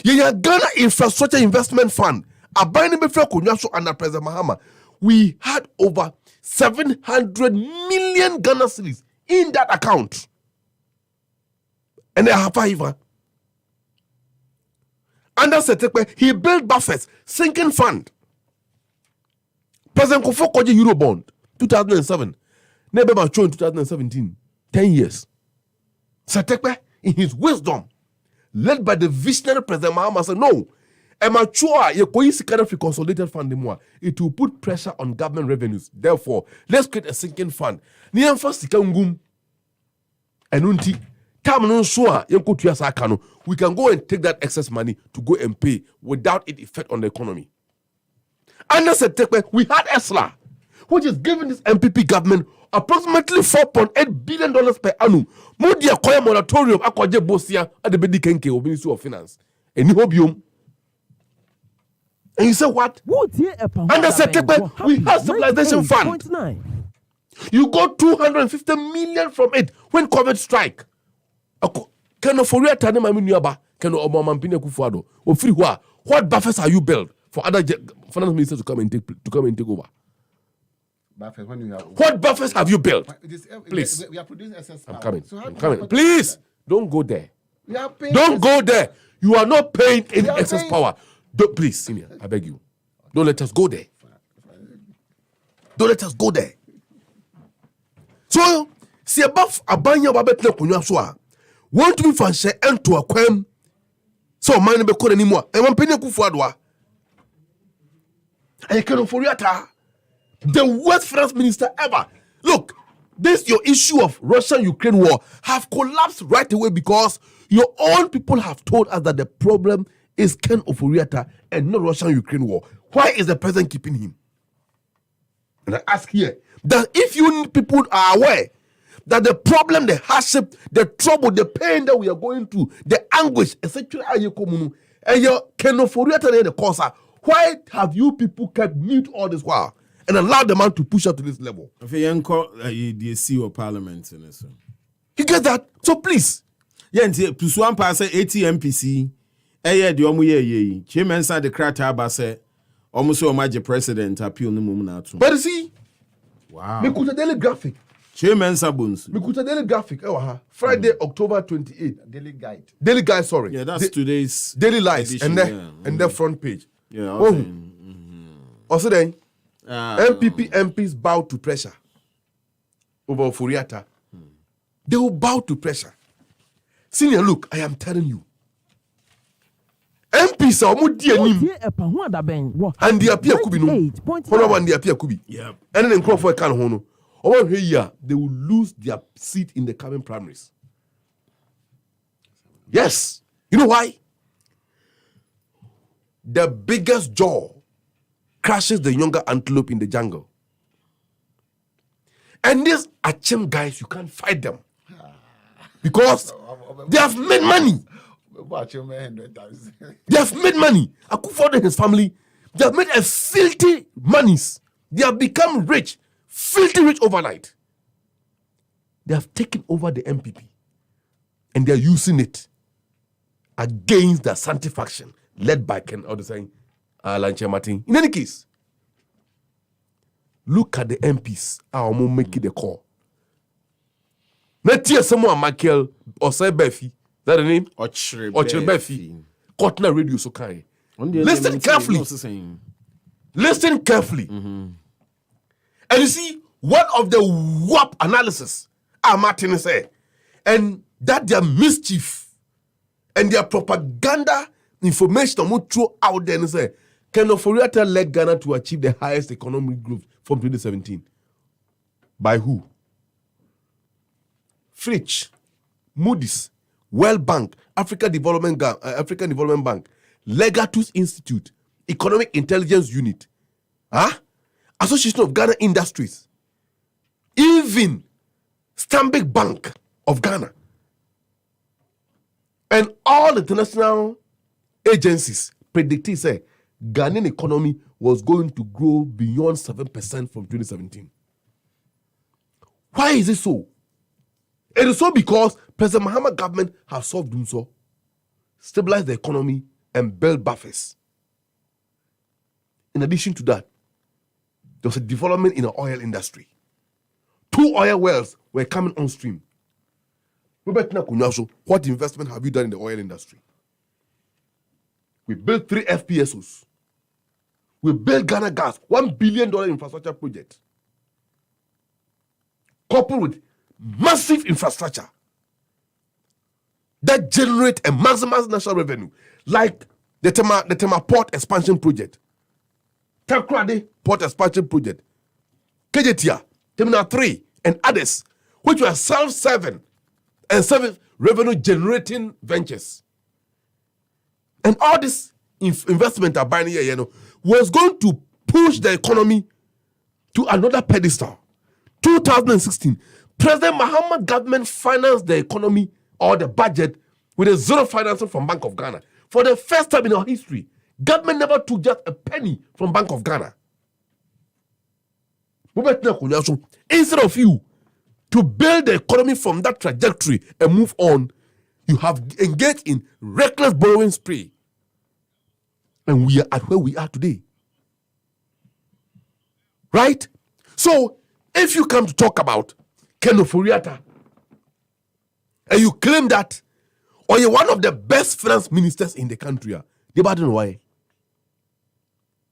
Ghana Infrastructure Investment Fund, a binding before Kunyaso under President Mahama, we had over 700 million Ghana cedis in that account. And they have five. Under Setepe, he built buffers, sinking fund. President Kofo Koji Eurobond, 2007. Nebe Macho in 2017. 10 years. Satekpe, in his wisdom, led by the visionary President Mahama, said, no, a mature, free consolidated fund more. It will put pressure on government revenues. Therefore, let's create a sinking fund. And unti, we can go and take that excess money to go and pay without it effect on the economy. And we had ESLA, which is giving this NPP government approximately $4.8 billion per annum. Modi akoya moratorium akwaje bosia at the Bedikenke of Ministry of Finance. And you say what? And we have stabilization fund. You got 250 million from it when COVID strike. What buffers are you built for other finance ministers to come and take over? Buffers, when you have, what buffers have you built? Please. We are producing excess I'm power. coming. So I'm coming. Please don't go there. We are paying Don't go there. You are not paying any are excess paying. power. Please, senior, I beg you. Don't let us go there. Don't let us go there. So, see above abanya babetne kunywa so want to be fancy ento akwam so man be ko anymore. E wan pene kufu adwa. I can for you the worst finance minister ever. Look, this your issue of Russia-Ukraine war have collapsed right away because your own people have told us that the problem is Ken Oforiatta and not Russia-Ukraine war. Why is the president keeping him? And I ask here that if you people are aware that the problem, the hardship, the trouble, the pain that we are going through, the anguish, essentially, and your Ken Oforiatta and the cause, why have you people kept mute all this while and allowed the man to push up to this level? If you the CEO of Parliament, You get that? So please. Yeah, to swamp pass 80 MPC. The omu ye. Chairman said the crata basse. Almost so much president appeal no mum. But you see, wow. Me kuta daily graphic. Chairman Sabuns. Me kuta daily graphic. Friday, October 28th. Daily guide. Daily guide, sorry. Yeah, that's today's Daily Lies edition, and the front page. Yeah. Also then, MPP MPs bow to pressure over Oforiatta. They will bow to pressure. Senior, look, I am telling you. MPs are more dear and the appear kubi no. Hold on, the appear kubi. Yeah. And then crop for a can hono. Over here, they will lose their seat in the coming primaries. Yes. You know why? The biggest jaw crashes the younger antelope in the jungle. And these Achim guys, you can't fight them. Because they have made money. They have made money. Akufo and his family, they have made a filthy monies. They have become rich, filthy rich overnight. They have taken over the MPP. And they are using it against the Asante faction led by Ken Odesang, Lanche Martin. In any case, look at the MPs. How I'm making the call. Not here someone Michael or say Befi. Is that the name? Befi. Kotna Radio so kind. Listen carefully. Listen carefully. Mm-hmm. And you see, one of the WAP analysis Martin say, and that their mischief and their propaganda information throw out there and say, Ken Oforiatta led Ghana to achieve the highest economic growth from 2017. By who? Fitch, Moody's, World Bank, African Development Bank, Legatus Institute, Economic Intelligence Unit, Association of Ghana Industries, even Stanbic Bank of Ghana, and all the international agencies predicted say Ghanaian economy was going to grow beyond 7% from 2017. Why is it so? It is so because President Mahama government has solved doing so, stabilized the economy and built buffers. In addition to that, there was a development in the oil industry. 2 oil wells were coming on stream. What investment have you done in the oil industry? We built 3 FPSOs. We built Ghana Gas, $1 billion infrastructure project. Coupled with massive infrastructure that generate and maximize national revenue, like the Tema Port Expansion Project, Takrady Port Expansion Project, Kejetia, Terminal 3, and others, which were self-serving and service revenue generating ventures. And all this investment are buying here, was going to push the economy to another pedestal. 2016, President Mahama government financed the economy or the budget with a zero financing from Bank of Ghana. For the first time in our history, government never took just a penny from Bank of Ghana. Instead of you to build the economy from that trajectory and move on, you have engaged in reckless borrowing spree. And we are at where we are today. Right? So, if you come to talk about Ken Ofori-Atta, and you claim that, or you're one of the best finance ministers in the country, debating why?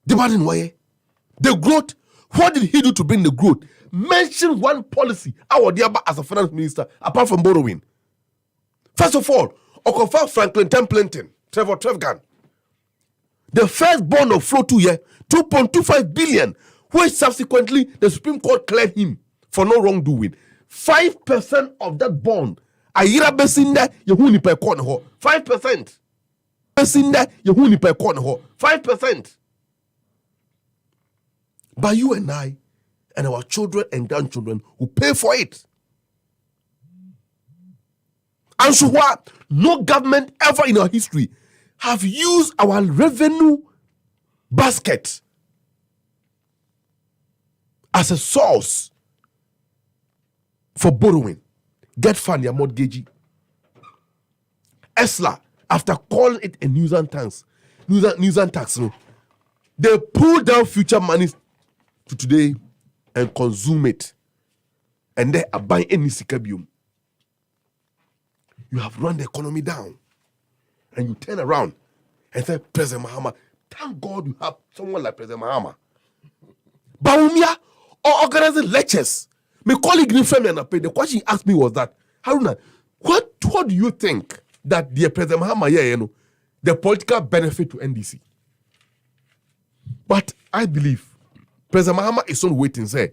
The growth, what did he do to bring the growth? Mention one policy as a finance minister, apart from borrowing. First of all, Okofa Franklin Templeton, Trevor Trevgan. The first bond of flow 2 year, 2.25 billion, which subsequently the Supreme Court cleared him for no wrongdoing. 5% of that bond, Ayira Besinda, Yehuni per corner ho. 5%. Besinda, Yehuni per corner ho. 5%. But you and I, and our children and grandchildren who pay for it. And so what? No government ever in our history have used our revenue basket as a source for borrowing. Get fund your mortgagee. ESLA, after calling it a nuisance tax, they pull down future money to today and consume it. And they are buying any sikabium. You have run the economy down. And you turn around and say, President Mahama, thank God you have someone like President Mahama. Baumia or organizing lectures. My colleague the question he asked me was that, Haruna, what do you think that the President Mahama the political benefit to NDC? But I believe President Mahama is on waiting, say,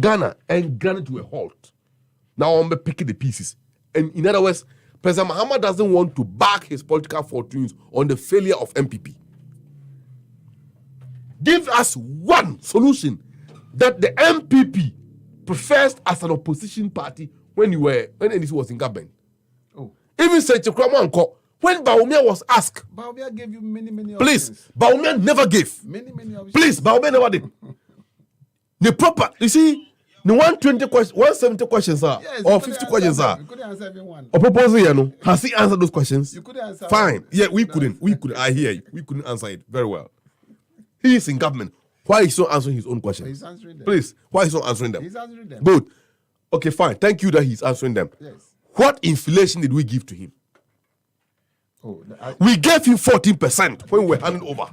Ghana and Ghana to a halt. Now I'm picking the pieces. And in other words, President Mahama doesn't want to back his political fortunes on the failure of NPP. Give us one solution that the NPP professed as an opposition party when NDC was in government. Oh. Even Senator Kramanko, when Baumia was asked, Baumia gave you many options. Please, Baumia never gave. Many options. Please, Baumia never did. The proper, you see, the 120 questions, 170 questions are, yes, or 50 questions are. You couldn't answer everyone. Or proposal, has he answered those questions? You couldn't answer. Fine. Yeah, we couldn't. I hear you. We couldn't answer it very well. He is in government. Why is he not answering his own questions? He's answering them. Please, why is he not answering them? He's answering them. Good. Okay, fine. Thank you that he's answering them. Yes. What inflation did we give to him? Oh, we gave him 14% when we were handing over.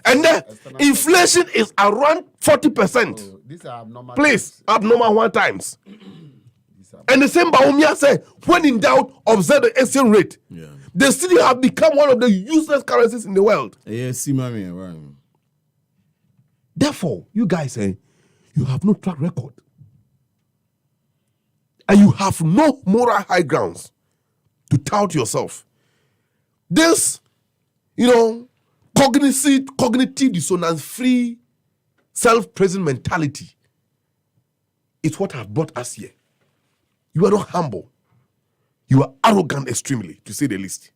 And then inflation is around 40%. Oh, these are abnormal. Please, abnormal 1 times. And the same Baumia said, when in doubt, observe the exchange rate. Yeah. They still have become one of the useless currencies in the world. Yes, right. Therefore, you guys say, you have no track record. And you have no moral high grounds to tout yourself. This, cognitive dissonance-free, self-praising mentality is what has brought us here. You are not humble. You are arrogant extremely, to say the least.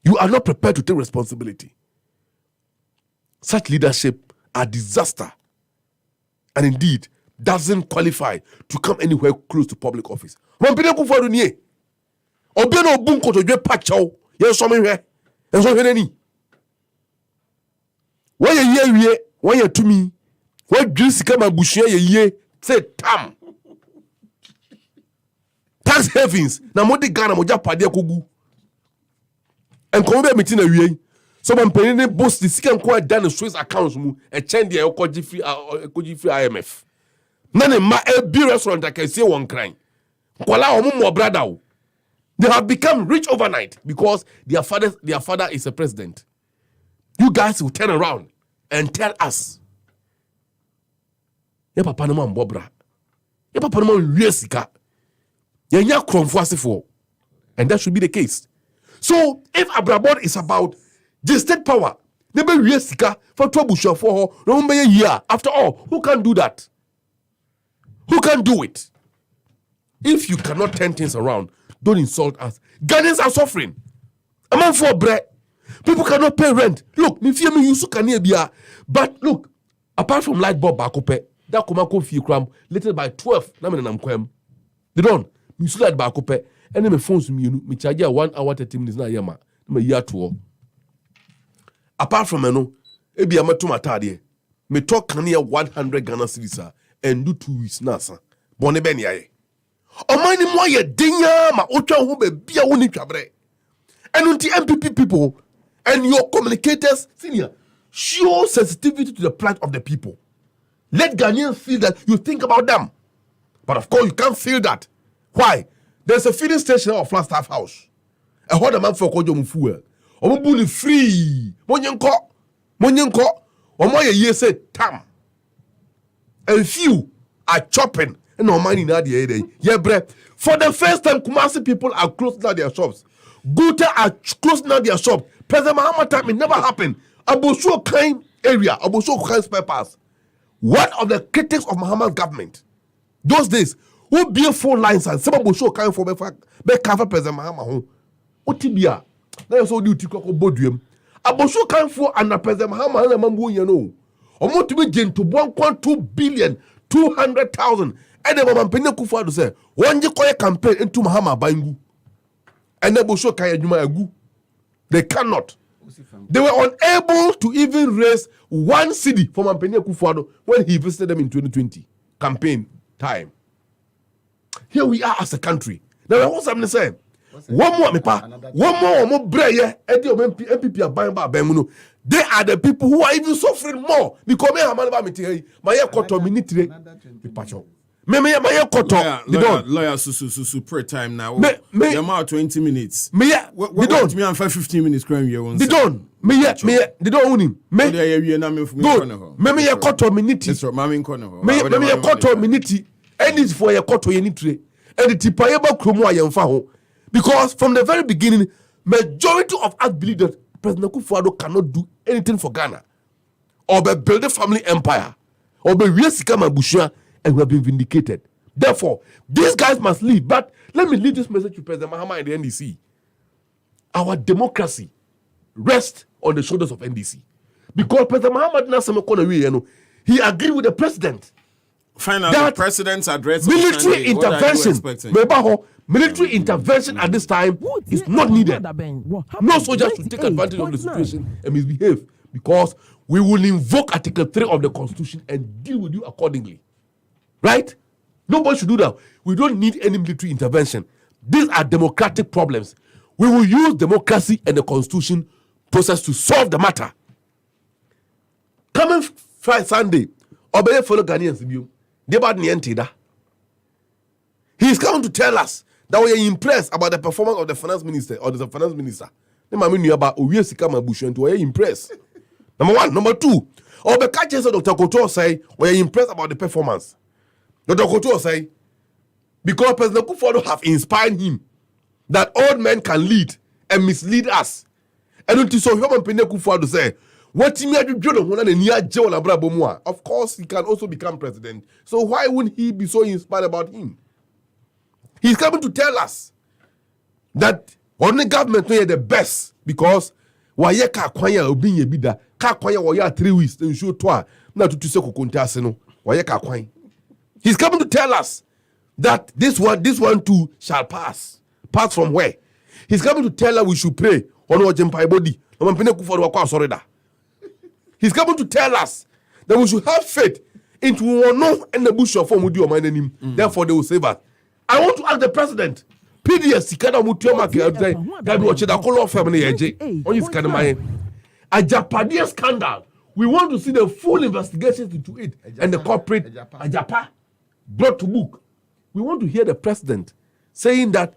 You are not prepared to take responsibility. Such leadership are disaster, and indeed doesn't qualify to come anywhere close to public office. Yes, something here. And so any. Why ye why ye to me? Why juice come and bush ye say tam. Tax havens. Na modi Ghana moja padia kugu. And come be meeting a wie. So man penny boss the second quite done the Swiss accounts mu and change the koji free IMF. Nane ma a beer restaurant I can say one crying. Kwala omo brother. They have become rich overnight because their father is a president. You guys will turn around and tell us. Ye papa no man bobra. Ye papa no man wiesika. Ye nya kromfuasefo. And that should be the case. So if Abrabod is about the state power, never wiesika for troubleshoot for her, no a year. After all, who can do that? Who can do it? If you cannot turn things around, don't insult us. Ghanaians are suffering. A man for bread. People cannot pay rent. Look, me fear me you can bia. But look, apart from light bulb bakope, that komako fee cram later by 12. Na me nam kwem. They don't. Me su light bakope. And then me phones me me charge 1 hour 30 minutes na yama. Me year to. Apart from no, ebi amato matade. Me talk can 100 Ghana cedis and do 2 weeks nasa. Bone ben yaye. Omani mo ye dinya ma otwa ho be bia woni twabre. And unti NPP people and your communicators senior show sensitivity to the plight of the people. Let Ghanaians feel that you think about them. But of course you can't feel that. Why? There's a filling station at Flagstaff House. A hot man for kojo mfuel. Omo bu free. Monyenko. Omo ye say tam. And few are chopping. No money in the area. Yeah, bre. For the first time, Kumasi people are closing down their shops. Guta are closing down their shops. President Mahama time, it never happened. Abosu kind area, Abosu kind spare parts. One of the critics of Mahama's government, those days, who be 4 lines and some Abosu kind for be cover President Mahama home. Otibia, that is all you to go bodium. Abosu kind for under President Mahama and Mambu, you know. Omo to be to 1.2 billion, 200,000. And the woman Penekufa to say, one you call a campaign into Mahama Bangu. And then Bosho Kaya Juma Agu. They cannot. They were unable to even raise 1 cedi for Penekufa when he visited them in 2020. Campaign time. Here we are as a country. Now, what's happening saying? One more breye, NPP are buying by Bemuno. They are the people who are even suffering more because me Amaliba me my koto minute lawyer su pray time now. Me amount 20 minutes. Me they don't me 15 minutes crime you they don't me they don't own him. Me me koto minute. Me koto minute. And it's for your koto yenitre. And the tipayeba kromo ayemfa ho. Because from the very beginning, majority of us believe that President Akufo-Addo cannot do anything for Ghana, or build a family empire, or be Sikama Bushia, and we have been vindicated. Therefore, these guys must leave. But let me leave this message to President Mahama and the NDC. Our democracy rests on the shoulders of NDC. Because President Mahama, he agreed with the president. Finally, the president's address. Military intervention. Military intervention at this time is not needed. No soldiers should take advantage of the situation and misbehave, because we will invoke Article 3 of the Constitution and deal with you accordingly. Right? Nobody should do that. We don't need any military intervention. These are democratic problems. We will use democracy and the Constitution process to solve the matter. Coming Friday, Sunday, obey fellow Ghanaians. He is coming to tell us that we are impressed about the performance of the finance minister or the finance minister. We are impressed. Number 1. Number 2, Dr. Koto say we are impressed about the performance. Dr. Koto say because President Akufo-Addo have inspired him that old men can lead and mislead us. And until so human President Akufo-Addo say, of course, he can also become president. So why wouldn't he be so inspired about him? He's coming to tell us that only government is the best because waye ka kwanya obinye bida ka kwanya waya 3 weeks then show to na to se kokonta no waye ka kwan. He's coming to tell us that this one too shall pass. Pass from where? He's coming to tell us we should pray on our jempai body. He's coming to tell us that we should have faith into one and the bush of Mudi or my name. Therefore, they will save us. I want to ask the president. PDS Sikana Mutioma that watch the color family on his Kanamae. A Japanese scandal. We want to see the full investigation into it and the corporate Ajapa. brought to book. We want to hear the president saying that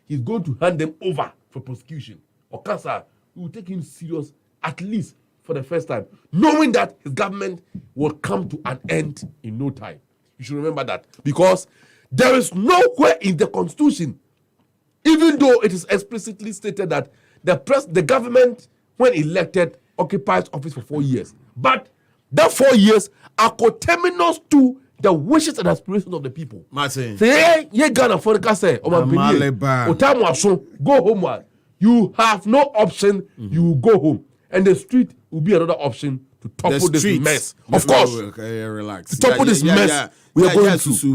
he's going to hand them over for prosecution. Or cancer, we will take him serious at least for the first time, knowing that his government will come to an end in no time. You should remember that, because there is nowhere in the constitution, even though it is explicitly stated that the government, when elected, occupies office for 4 years. But that 4 years are coterminous to the wishes and aspirations of the people. Martin. Say, ye Ghana for the say, Amaliba. Go home. You have no option. You go home, and the street will be another option to topple this mess. Of course, relax. To topple this mess we are going through. Say,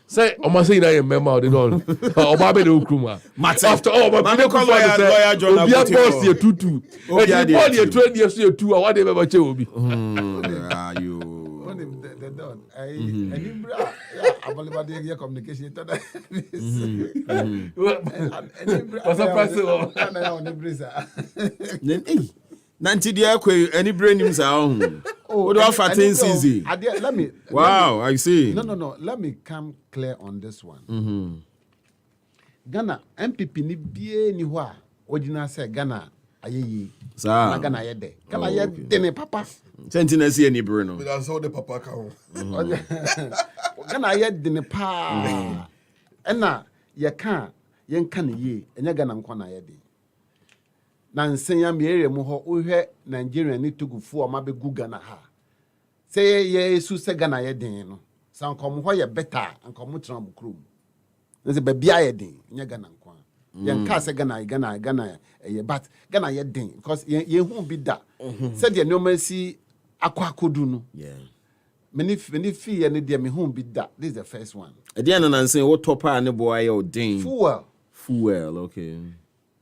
say na mema they don't. Obabe de ukruma. After all, my people lawyer John Agbotey. And you bought your 20 years to 2 what they ever che obi. You. They don't. Amaliba dey communication. What's up, President? Nanti dia kwe any brain him sa on. Oh, do have 10 Wow, I see. No. Let me come clear on this one. Ghana NPP ni bie ni ho a odina say Ghana ayeyi. Sa. Ghana yede. Ghana yede ne papa. Sentina see any brain no. That's how the papa come. Ghana yede ne pa. Ena ye kan ne ye enya Ghana nkwa na yede. Na nsenya mere mu ho ohwe Nigeria ni tugufu o mabegu Ghana ha. Say ye su se Ghana ye den no. San kom ho ye better ankom tram krom. Nse ba bia ye den nya Ghana nkwa. Ye nka se Ghana ye but Ghana ye den because ye hu bi da. Said the no mercy akwakodu no. Yeah. Many fee ye ne de me hu bi da. This is the first one. E dey na nan say what topper ne boy ye odin. Fuel, okay.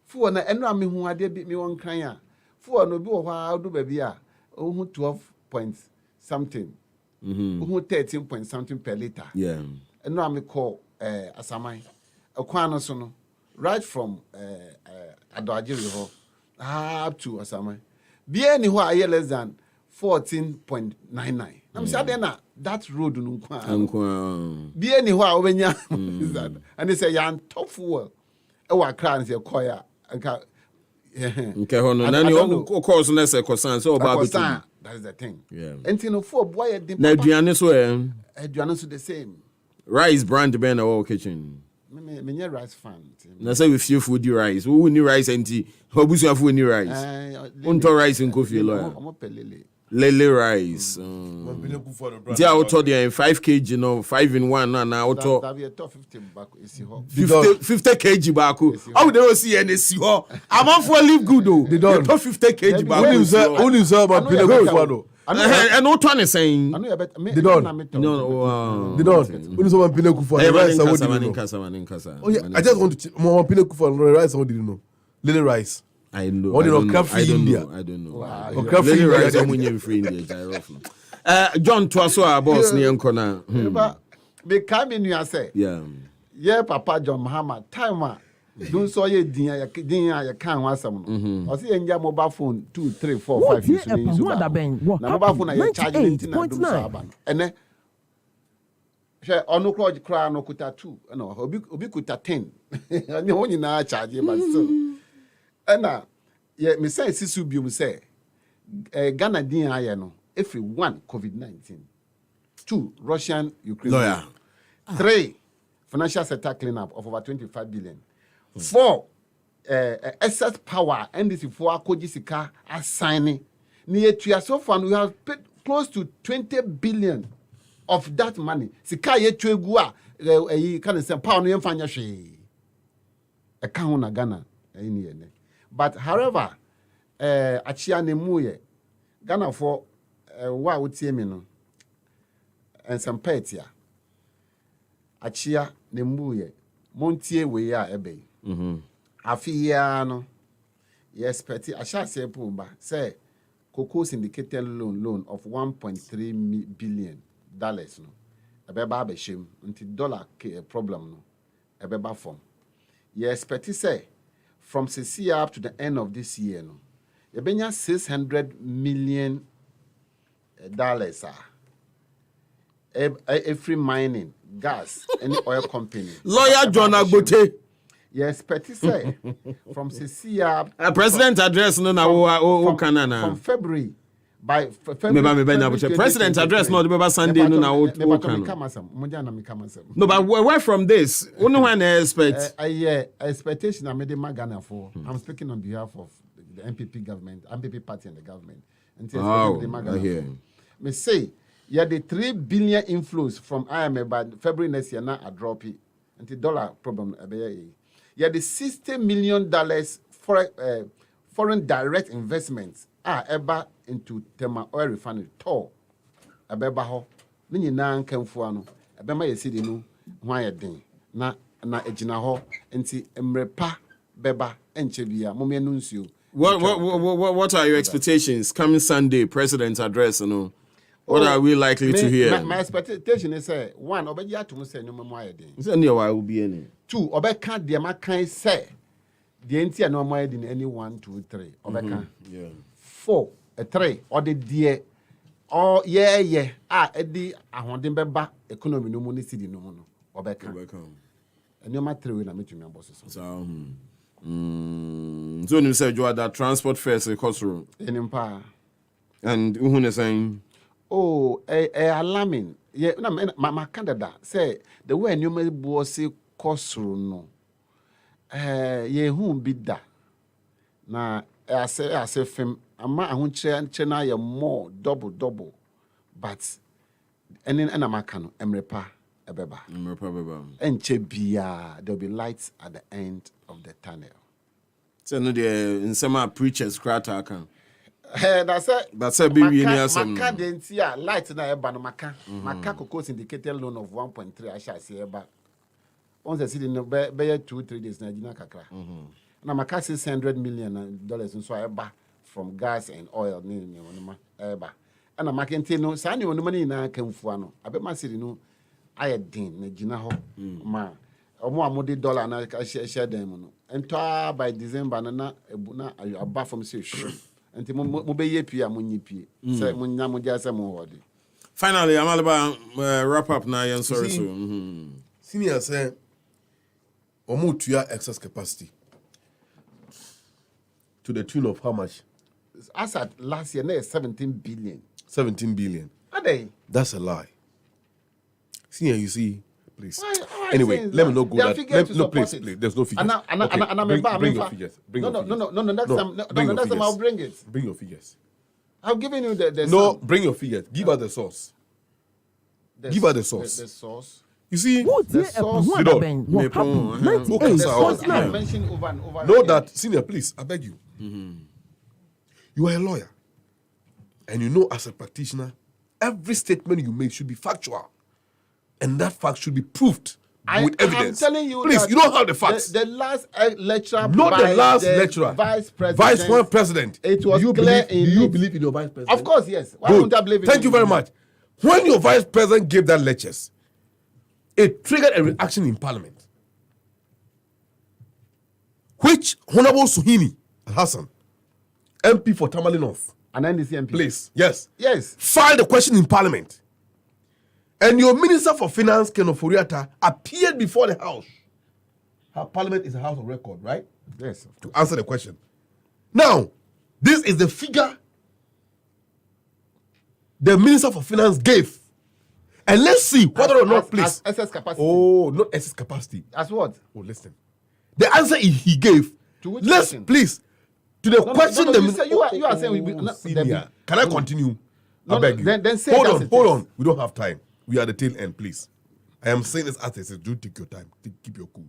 Fuel na eno ame hu ade bi me won kran a. Fuel no bi wo ha do ba bi a. Ohu 12 point something. Ohu 13 point something per liter. Yeah. Eno ame call asamai. Akwan no so no right from Adoajiri ho up to asamai. Bia ni ho a less than 14.99. I'm saying that road no kwa. Bia ni ho a obenya. And they say yan top fuel. Ewa kran say koya. Okay, hono na ni o course na say kosan so oba betu. That is the thing. Yeah. Enti no for boy dem. Na aduane so aduane so the same. Rice brand ben na our kitchen. Me nye rice fan. Na say we few food rice. We need rice enti. Obusu afu ni rice. Unto rice in coffee lawyer. Omo pelele. Lele rice. Dia auto there 5 kg no 5 in 1 na auto. That be a top 50 back isi ho. 50 kg back. How they don't see any si ho. Am for live good though. They don't. Top 50 kg back. Only say about Pinnacle. And what one is saying? They don't. No, they don't. Only say about Pinnacle for rice. Oh yeah, I just want to more Pinnacle for rice. What did you know? Little rice. I know. I don't know. Lily rice I'm free India. John Twaso boss ni enkona. Be come in you say. Yeah, Papa John Muhammad time don't so ye din ya kan wasam no. O say enja mobile phone 2 3 4 5 years so na mobile phone ya charge it na do so aba. Ene she onu kro no kuta 2 no obi kuta 10. Ani ho nyina charge but so. Ena ye me say sisu biom say Ghana din aye no every 1 COVID-19, 2 Russian Ukraine lawyer, 3 financial sector cleanup of over 25 billion, 4 excess power NDC for akojisika assigning near to so far we have paid close to 20 billion of that money sika ye twegu a kind of power no yemfanya hwe e ka ho na Ghana ni ene. But however, achia ne muye Ghana for wa wotie me no and some petia achia ne muye montie we ya ebe afia no yes peti asha se pumba say cocoa syndicated loan of 1.3 billion dollars no ebeba be shem until dollar problem no ebeba form yes peti say from this year up to the end of this year, no, you benya $600 million every mining, gas, any oil company. Lawyer John Agbotey. Yes, Petty say from Cecilia. President address no na from February. By February. President address no the Sunday no na No, but where from this? Only when I expect. Expectation I made in Ghana for. I'm speaking on behalf of the NPP government, NPP party and the government. I hear. Me say, yeah, the 3 billion inflows from IMF by February next year now a drop it. Until dollar problem. Yeah, the $60 million foreign direct investments are ever into Tema oil refinery toll. Abeba ho. Ni na nkamfo ano. Abema yesidi no ho ayeden. Na ejina ho enti emrepa beba enche bia momienu nsuo. What are your expectations coming Sunday president's address What are we likely to hear? My expectation is one obeji atum say no mo ayeden. Say near why will be any. Two obeka de makan say the enti no mo ayeden any 1 2 3 obeka. Yeah. 4 3 or the dear or edi ahonden beba economy no mo ni sidi no no obeka. And no matter we na metumi aboso. So so you said you are that transport fares cost room. Enimpa. And who is saying alarming. Yeah, my candidate say the way you may bossy cost room no. Ye who be that. Na I say film ama ahun chena ye more double but enen na maka no emrepa ebeba enche bia there'll be lights at the end of the tunnel. So no the in some preachers crata kan that's it be we near some maka the ntia light na eba no maka cocoa syndicated loan of 1.3 I shall say eba on the city no be 2-3 days na gina kakra na maka $600 million so eba from gas and oil ni eba and I'm making no sani on money na kamfua no abema siri no ayedin na gina ho ma omo amode dollar na share dem no ento by December na ebuna aba from say enti mo be ye pia mo nyi pie say mo nya mo dia say mo hodi. Finally Amaliba wrap up na yan sorry so senior say omo tuya excess capacity to the tune of how much? As at last year, 17 billion. 17 billion. Are they? That's a lie. Senior, you see, please. Why anyway, let me not go that. No, please. There's no figures. Bring your figures. No. Next time I'll bring it. Bring your figures. I've given you the No, bring your figures. Give her the source. Give her the source. The source. You see, the source. I mentioned over and over. Know that, senior, please, I beg you. You are a lawyer. And you know as a practitioner, every statement you make should be factual. And that fact should be proved with evidence. I'm telling you, please, you don't have the facts. The last lecturer, not the last lecturer, vice president. It was do clear. Do you believe in your vice president? Of course, yes. Why Good. wouldn't I believe in Thank you very much. When your vice president gave that lectures, it triggered a reaction in parliament, which Honorable Suhini Hassan, MP for Tamale North, an NDC MP, please, yes, filed a question in parliament. And your Minister for Finance, Ken Oforiatta, appeared before the House. Her parliament is a house of record, right? Yes. To answer the question. Now, this is the figure the Minister for Finance gave. And let's see whether or not, please. As excess capacity. Oh, not excess capacity. As what? Oh, listen. The answer he gave. To which let's, question? Please. To the question you are saying senior. Can I continue? No, I beg you. Then say hold on. We don't have time. We are at the tail end, please. I am saying this as I said, do take your time. Keep your cool.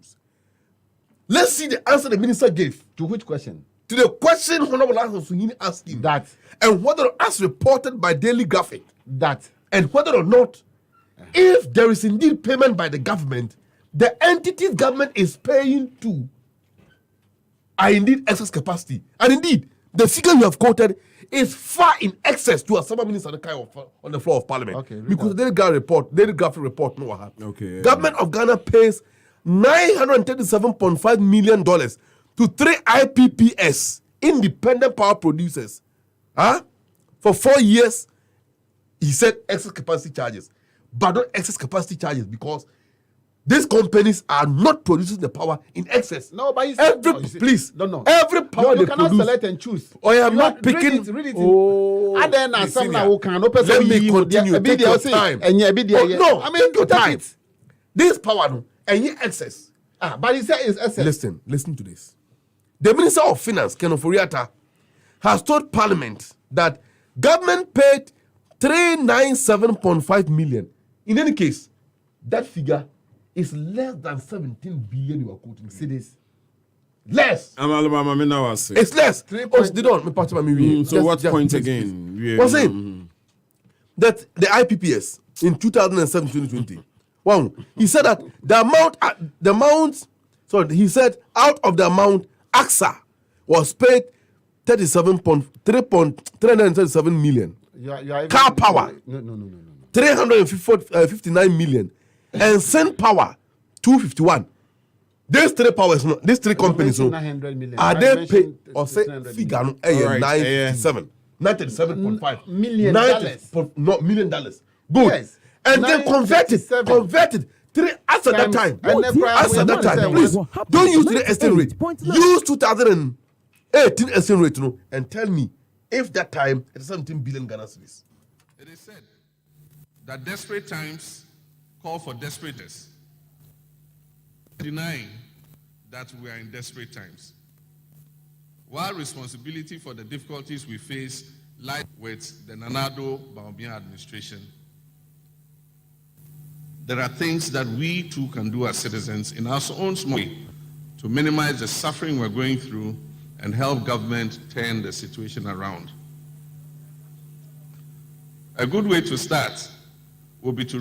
Let's see the answer the minister gave. To which question? To the question Honorable Suhini asked him. That. And whether as reported by Daily Graphic. That. And whether or not, if there is indeed payment by the government, the entities government is paying to are indeed excess capacity. And indeed, the figure you have quoted is far in excess to a summer minister on the floor of parliament. Okay, because the Daily Graphic report, no what happened. Okay. Government of Ghana pays $937.5 million to 3 IPPs, independent power producers. For 4 years, he said excess capacity charges. but not excess capacity charges, because these companies are not producing the power in excess. No, but you please, no. every power you they cannot produce. select and choose. I am not picking. Read it. Oh, Let me continue. Take your time. No, I mean, take your time. This power, no, and yet excess. But he said it's excess. Listen to this. The Minister of Finance, Ken Oforiatta, has told Parliament that government paid 397.5 million. In any case, that figure is less than 17 billion you are quoting. See this? Less. It's less. They don't. So what point again? What's saying that the IPPS in 2007-2020, wow, he said that he said out of the amount AXA was paid 337 million. Car power. No. 359 million. And Send Power 251. These three powers, these three companies, are they paid or say figure 957, 937.5 million dollars? No, $1 million. Good. Yes. And then converted three as at that time. Please don't use the exchange rate. Use 2018 exchange rate, and tell me if that time it is 17 billion Ghana cedis. It is said that desperate times call for desperators, denying that we are in desperate times. While responsibility for the difficulties we face lies with the Nanado Bawumia administration, there are things that we too can do as citizens in our own small way to minimize the suffering we're going through and help government turn the situation around. A good way to start will be to